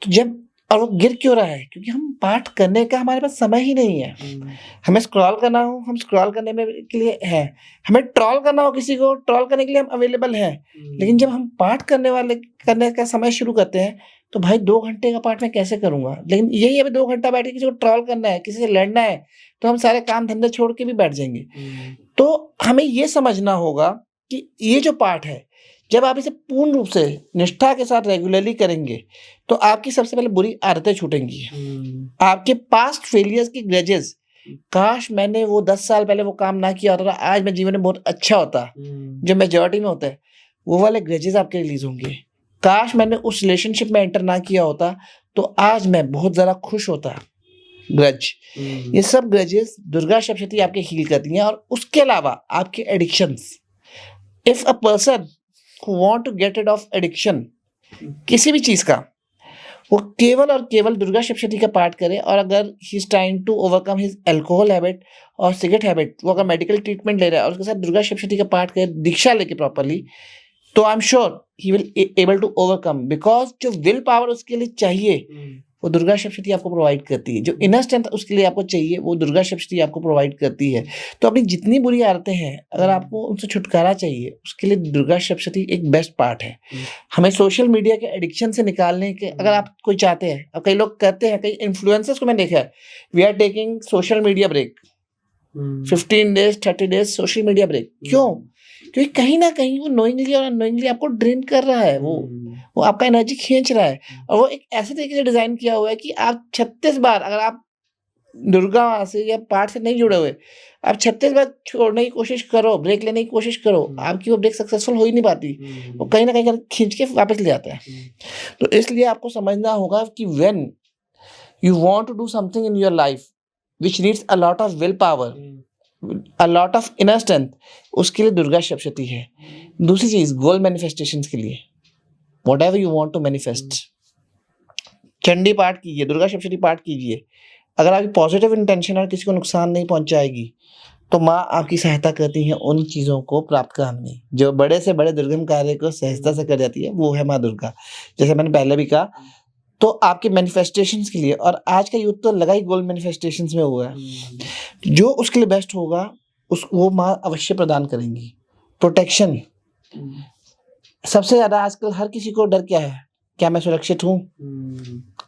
तो जब, और वो गिर क्यों रहा है? क्योंकि हम पाठ करने का हमारे पास समय ही नहीं है। हमें स्क्रॉल करना हो, हम स्क्रॉल करने में के लिए हैं। हमें ट्रॉल करना हो, किसी को ट्रॉल करने के लिए हम अवेलेबल हैं। लेकिन जब हम पाठ करने का समय शुरू करते हैं तो भाई 2 घंटे का पाठ मैं कैसे करूंगा? लेकिन यही अभी 2 घंटा बैठ के किसी को ट्रॉल करना है, किसी से लड़ना है, तो हम सारे काम धंधे छोड़ के भी बैठ जाएंगे। तो हमें ये समझना होगा कि ये जो पाठ है, जब आप इसे पूर्ण रूप से निष्ठा के साथ रेगुलरली करेंगे तो आपकी सबसे पहले बुरी आदतें छूटेंगी। आपके पास्ट फेलियर्स की ग्रेजेस, काश मैंने वो 10 साल पहले वो काम ना किया होता तो आज मैं जीवन में बहुत अच्छा होता, जो मेजॉरिटी में होता है, वो वाले ग्रेजेस आपके रिलीज होंगे। काश मैंने उस रिलेशनशिप में एंटर ना किया होता तो आज मैं बहुत ज्यादा खुश होता। ग्रज, ये सब ग्रजेस दुर्गा सप्तशती आपके हील करती हैं। और उसके अलावा आपके addictions, if a person who want to get rid of addiction किसी भी चीज का, वो केवल और केवल दुर्गा सप्तशती का पाठ करे। और अगर he is trying to overcome his alcohol habit और सिगरेट हैबिट, वो अगर मेडिकल ट्रीटमेंट ले रहा है और उसके साथ दुर्गा सप्तशती का पाठ करे, दीक्षा लेके प्रॉपरली, तो I am sure he will able to overcome. Because जो विल पावर उसके लिए चाहिए वो दुर्गा सप्तशती आपको प्रोवाइड करती है। जो इनर स्ट्रेंथ उसके लिए आपको चाहिए वो दुर्गा सप्तशती आपको प्रोवाइड करती है। तो अपनी जितनी बुरी आदतें हैं, अगर आपको उनसे छुटकारा चाहिए, उसके लिए दुर्गा सप्तशती एक बेस्ट पार्ट है। हमें सोशल मीडिया के एडिक्शन से निकालने के, अगर आप कोई चाहते हैं, और कई लोग करते हैं, कई इन्फ्लुएंसर्स को मैंने देखा है, we are taking social media break, 15 days 30 days social media break. क्यों? क्योंकि कहीं ना कहीं वो नोइंगली और अननोइंगली आपको ड्रेन कर रहा है, वो आपका एनर्जी खींच रहा है। और वो एक ऐसे तरीके से डिजाइन किया हुआ है कि आप 36 बार, अगर आप दुर्गा से या पाठ से नहीं जुड़े हुए, आप 36 बार छोड़ने की कोशिश करो, ब्रेक लेने की कोशिश करो, आपकी वो ब्रेक सक्सेसफुल हो ही नहीं पाती। वो कहीं ना कहीं खींच के वापस ले जाता है। तो इसलिए आपको समझना होगा कि when you want to do something in your life which needs a lot of will power, a lot of inner strength, उसके लिए दुर्गा सप्तशती है। दूसरी चीज, गोल मैनिफेस्टेशंस के लिए, whatever you want to manifest, Chandi पाठ कीजिए, दुर्गा सप्तशती पाठ कीजिए। अगर आपकी पॉजिटिव इंटेंशन और किसी को नुकसान नहीं पहुंचाएगी तो माँ आपकी सहायता करती है उन चीज़ों को प्राप्त करने में। जो बड़े से बड़े दुर्गम कार्य को सहजता से कर जाती है, वो है माँ दुर्गा। जैसे मैंने पहले भी कहा, तो आपके मैनिफेस्टेशंस के लिए, और आज का यूथ तो लगा ही गोल मैनिफेस्टेशंस में हुआ है। जो उसके लिए बेस्ट होगा वो माँ अवश्य प्रदान करेंगी। प्रोटेक्शन, सबसे ज़्यादा आजकल हर किसी को डर क्या है, क्या मैं सुरक्षित हूँ?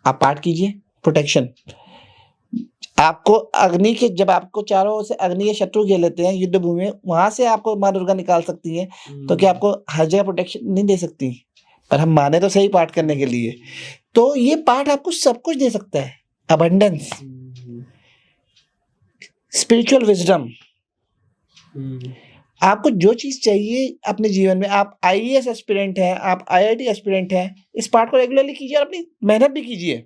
आप पाठ कीजिए, प्रोटेक्शन। आपको अग्नि के, जब आपको चारों ओर से अग्नि के शत्रु घेर लेते हैं युद्ध भूमि में, वहां से आपको माँ दुर्गा निकाल सकती है। तो क्या आपको हर जगह प्रोटेक्शन नहीं दे सकती? पर हम माने तो सही पाठ करने के लिए। तो ये पाठ आपको सब कुछ दे सकता है। अबंडेंस, स्पिरिचुअल विजडम, आपको जो चीज चाहिए अपने जीवन में। आप आईएएस एस्पिरेंट हैं, आप आईआईटी एस्पिरेंट हैं, इस पाठ को रेगुलरली कीजिए और अपनी मेहनत भी कीजिए।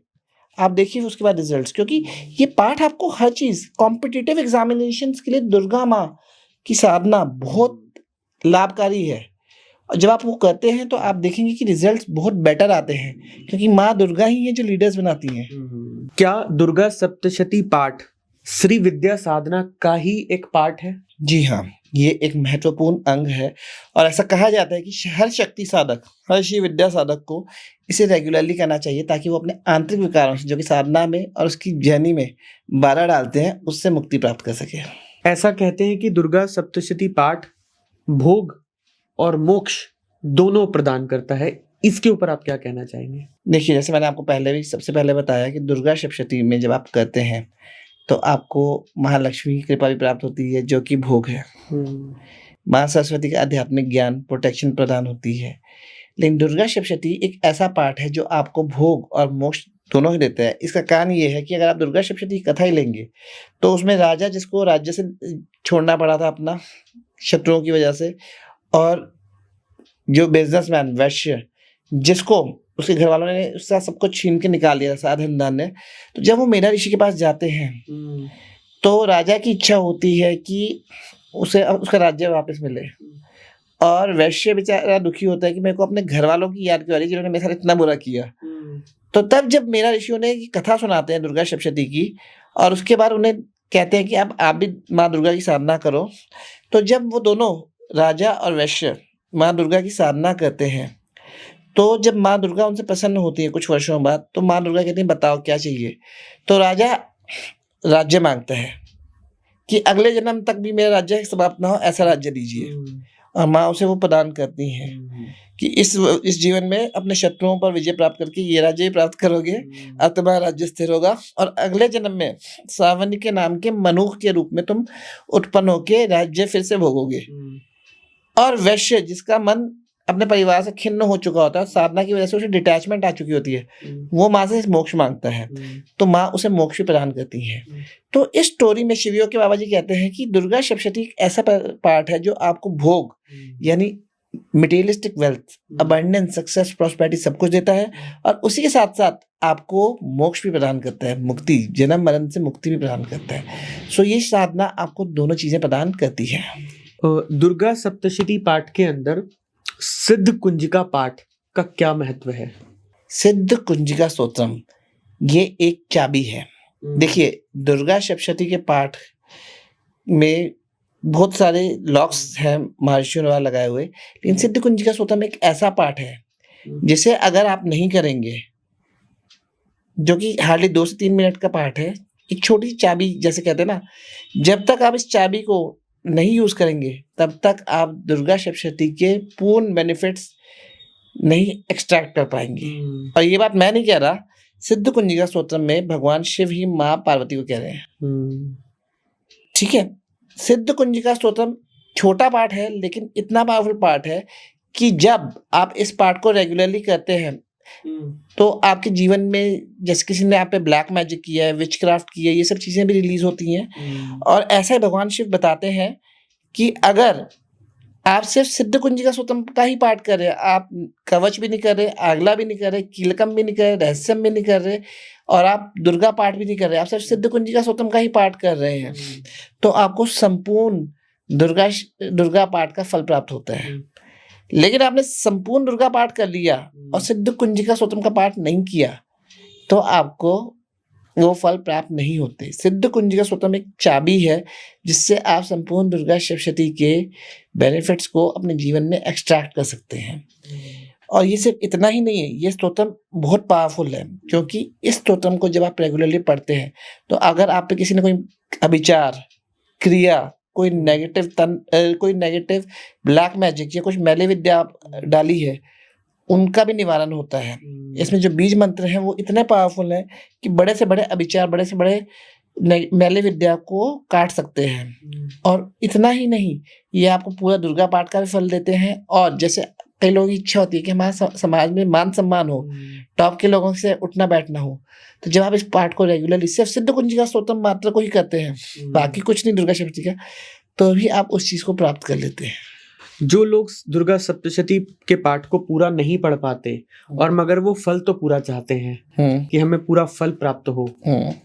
आप देखिए उसके बाद रिजल्ट्स, क्योंकि ये पाठ आपको हर चीज, कॉम्पिटिटिव एग्जामिनेशंस के लिए दुर्गा माँ की साधना बहुत लाभकारी है। और जब आप वो करते हैं तो आप देखेंगे कि रिजल्ट्स बहुत बेटर आते हैं, क्योंकि माँ दुर्गा ही है जो लीडर्स बनाती हैं। क्या दुर्गा सप्तशती पाठ श्री विद्या साधना का ही एक पार्ट है? जी हाँ, ये एक महत्वपूर्ण अंग है। और ऐसा कहा जाता है कि हर शक्ति साधक, हर शिव विद्या साधक को इसे रेगुलरली करना चाहिए, ताकि वो अपने आंतरिक विकारों से, जो कि साधना में और उसकी जर्नी में बाधा डालते हैं, उससे मुक्ति प्राप्त कर सके। ऐसा कहते हैं कि दुर्गा सप्तशती पाठ भोग और मोक्ष दोनों प्रदान करता है। इसके ऊपर आप क्या कहना चाहेंगे? देखिए, जैसे मैंने आपको सबसे पहले बताया कि दुर्गा सप्तशती में जब आप करते हैं तो आपको महालक्ष्मी की कृपा भी प्राप्त होती है, जो कि भोग है। माँ सरस्वती का आध्यात्मिक ज्ञान, प्रोटेक्शन प्रदान होती है। लेकिन दुर्गा सप्तशती एक ऐसा पाठ है जो आपको भोग और मोक्ष दोनों ही देता है। इसका कारण ये है कि अगर आप दुर्गा सप्तशती की कथा ही लेंगे तो उसमें राजा, जिसको राज्य से छोड़ना पड़ा था अपना शत्रुओं की वजह से, और जो बिजनेसमैन वैश्य, जिसको उसके घर वालों ने उसका सब कुछ छीन के निकाल दिया था धनदान ने, तो जब वो मीना ऋषि के पास जाते हैं तो राजा की इच्छा होती है कि उसे उसका राज्य वापस मिले, और वैश्य बेचारा दुखी होता है कि मेरे को अपने घर वालों की याद क्यों आ रही है जिन्होंने मेरे साथ इतना बुरा किया। तो तब जब मीना ऋषियों ने कथा सुनाते हैं दुर्गा सप्तशती की, और उसके बाद उन्हें कहते हैं कि अब आप भी माँ दुर्गा की साधना करो, तो जब वो दोनों राजा और वैश्य माँ दुर्गा की साधना करते हैं, तो जब माँ दुर्गा उनसे प्रसन्न होती है कुछ वर्षों बाद, तो माँ दुर्गा कहती है बताओ क्या चाहिए। तो राजा राज्य मांगता है कि अगले जन्म तक भी मेरा राज्य समाप्त ना हो, ऐसा राज्य दीजिए। और माँ उसे वो प्रदान करती हैं कि इस जीवन में अपने शत्रुओं पर विजय प्राप्त करके ये राज्य भी प्राप्त करोगे, अब तुम्हारा राज्य स्थिर होगा, और अगले जन्म में सावनी के नाम के मनुष्य के रूप में तुम उत्पन्न होके राज्य फिर से भोगोगे। और वैश्य, जिसका मन अपने परिवार से खिन्न हो चुका होता है, साधना की वजह से उसे डिटैचमेंट आ चुकी होती है, वो माँ से मोक्ष मांगता है, तो माँ उसे मोक्ष भी प्रदान करती है। तो इस स्टोरी में शिवयोग के बाबा जी कहते हैं कि दुर्गा सप्तशती एक ऐसा पार्ट है जो आपको भोग यानी materialistic wealth, abundance, success, prosperity सब कुछ देता है, और उसी के साथ साथ आपको मोक्ष भी प्रदान करता है, मुक्ति, जन्म मरण से मुक्ति भी प्रदान करता है। सो ये साधना आपको दोनों चीजें प्रदान करती है। दुर्गा सप्तशती पाठ के अंदर सिद्ध कुंजिका पाठ का क्या महत्व है? सिद्ध कुंजिका स्तोत्रम ये एक चाबी है। देखिए, दुर्गा सप्तशती के पाठ में बहुत सारे लॉक्स हैं महर्षियों द्वारा लगाए हुए, लेकिन सिद्ध कुंजिका स्तोत्रम एक ऐसा पाठ है जिसे अगर आप नहीं करेंगे, जो कि हार्डली 2 से 3 मिनट का पाठ है, एक छोटी चाबी जैसे कहते हैं ना, जब तक आप इस चाबी को नहीं यूज करेंगे तब तक आप दुर्गा सप्तशती के पूर्ण बेनिफिट्स नहीं एक्सट्रैक्ट कर पाएंगे। और ये बात मैं नहीं कह रहा, सिद्ध कुंजिका स्तोत्रम में भगवान शिव ही माँ पार्वती को कह रहे हैं। ठीक है, सिद्ध कुंजिका स्तोत्रम छोटा पाठ है, लेकिन इतना पावरफुल पाठ है कि जब आप इस पाठ को रेगुलरली करते हैं तो आपके जीवन में, जैसे किसी ने आप पे ब्लैक मैजिक किया है, विचक्राफ्ट किया है, ये सब चीजें भी रिलीज होती हैं। और ऐसा ही भगवान शिव बताते हैं कि अगर आप सिर्फ सिद्ध कुंजिका स्तोत्रम का ही पाठ कर रहे हैं, आप कवच भी नहीं कर रहे, आगला भी नहीं कर रहे, कीलकम भी नहीं कर रहे, रहस्यम भी नहीं कर रहे, और आप दुर्गा पाठ भी नहीं कर रहे, आप सिर्फ सिद्ध कुंजिका स्तोत्रम का ही पाठ कर रहे हैं, तो आपको संपूर्ण दुर्गा पाठ का फल प्राप्त होता है। लेकिन आपने संपूर्ण दुर्गा पाठ कर लिया और सिद्ध कुंजिका स्तोत्रम का पाठ नहीं किया, तो आपको वो फल प्राप्त नहीं होते। सिद्ध कुंजिका स्तोत्रम एक चाबी है जिससे आप संपूर्ण दुर्गा सप्तशती के बेनिफिट्स को अपने जीवन में एक्सट्रैक्ट कर सकते हैं। और ये सिर्फ इतना ही नहीं है, ये स्तोत्रम बहुत पावरफुल है, क्योंकि इस स्तोत्रम को जब आप रेगुलरली पढ़ते हैं तो अगर आप पे किसी ने कोई अभिचार, क्रिया, कोई नेगेटिव ब्लैक मैजिक या कुछ मैली विद्या डाली है, उनका भी निवारण होता है। इसमें जो बीज मंत्र हैं वो इतने पावरफुल हैं कि बड़े से बड़े अभिचार, बड़े से बड़े मैली विद्या को काट सकते हैं। और इतना ही नहीं, ये आपको पूरा दुर्गा पाठ का भी फल देते हैं। और जैसे कई लोगों की इच्छा होती है कि हमारे समाज में मान सम्मान हो, टॉप के लोगों से उठना बैठना हो, तो जब आप इस पाठ को रेगुलरली सिर्फ सिद्ध कुंजिका स्तोत्रम मात्र को ही करते हैं, बाकी कुछ नहीं दुर्गा सप्तशती का, तो भी आप उस चीज को प्राप्त कर लेते हैं। जो लोग दुर्गा सप्तशती के पाठ को पूरा नहीं पढ़ पाते और मगर वो फल तो पूरा चाहते हैं कि हमें पूरा फल प्राप्त हो,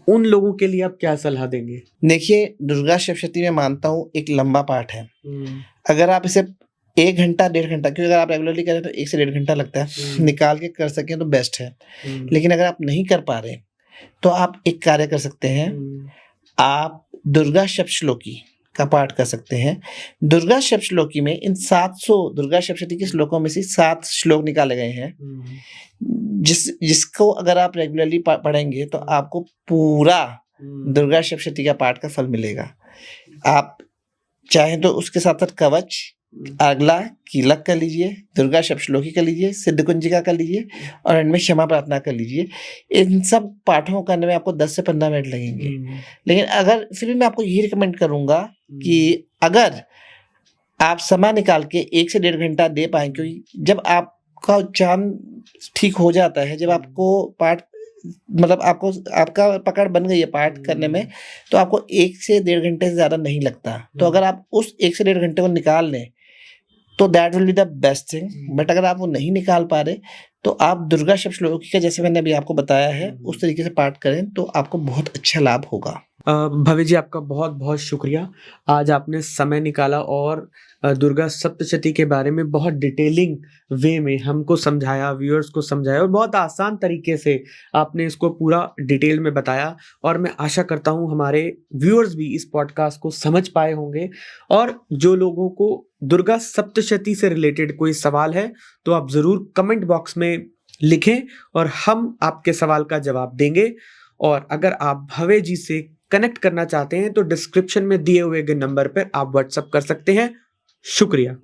उन लोगों के लिए आप क्या सलाह देंगे? देखिए, दुर्गा सप्तशती में मानता हूँ एक लंबा पाठ है। अगर आप इसे 1 घंटा 1.5 घंटा, क्योंकि अगर आप रेगुलरली करें तो 1 से 1.5 घंटा लगता है, निकाल के कर सकें तो बेस्ट है। लेकिन अगर आप नहीं कर पा रहे तो आप एक कार्य कर सकते हैं, आप दुर्गा सप्तश्लोकी का पाठ कर सकते हैं। दुर्गा सप्तश्लोकी में इन 700 दुर्गा सप्तशती के श्लोकों में से 7 श्लोक निकाले गए हैं, जिसको अगर आप रेगुलरली पढ़ेंगे तो आपको पूरा दुर्गा सप्तशती का पाठ का फल मिलेगा। आप चाहें तो उसके साथ साथ कवच, अगला कीलक कर लीजिए, दुर्गा सप्तश्लोकी कर लीजिए, सिद्ध कुंजिका कर लीजिए और इनमें क्षमा प्रार्थना कर लीजिए। इन सब पाठों करने में आपको 10 से 15 मिनट लगेंगे। लेकिन अगर फिर भी मैं आपको यही रिकमेंड करूंगा कि अगर आप समय निकाल के 1 से 1.5 घंटा दे पाए, क्योंकि जब आपका उच्चारण ठीक हो जाता है, जब आपको पाठ मतलब आपका पकड़ बन गई है पाठ करने में, तो आपको 1 से 1.5 घंटे से ज़्यादा नहीं लगता। तो अगर आप उस 1 से 1.5 घंटे को निकाल लें तो that will be the best thing. But अगर आप वो नहीं निकाल पा रहे तो आप दुर्गा सप्तश्लोकी का, जैसे मैंने अभी आपको बताया है, उस तरीके से पाठ करें तो आपको बहुत अच्छा लाभ होगा। भव्य जी, आपका बहुत बहुत शुक्रिया। आज आपने समय निकाला और दुर्गा सप्तशती के बारे में बहुत डिटेलिंग वे में हमको समझाया, व्यूअर्स को समझाया और बहुत आसान तरीके से आपने इसको पूरा डिटेल में बताया। और मैं आशा करता हूँ हमारे व्यूअर्स भी इस पॉडकास्ट को समझ पाए होंगे। और जो लोगों को दुर्गा सप्तशती से रिलेटेड कोई सवाल है तो आप ज़रूर कमेंट बॉक्स में लिखें और हम आपके सवाल का जवाब देंगे। और अगर आप भव्य जी से कनेक्ट करना चाहते हैं तो डिस्क्रिप्शन में दिए हुए नंबर पर आप व्हाट्सएप कर सकते हैं। शुक्रिया।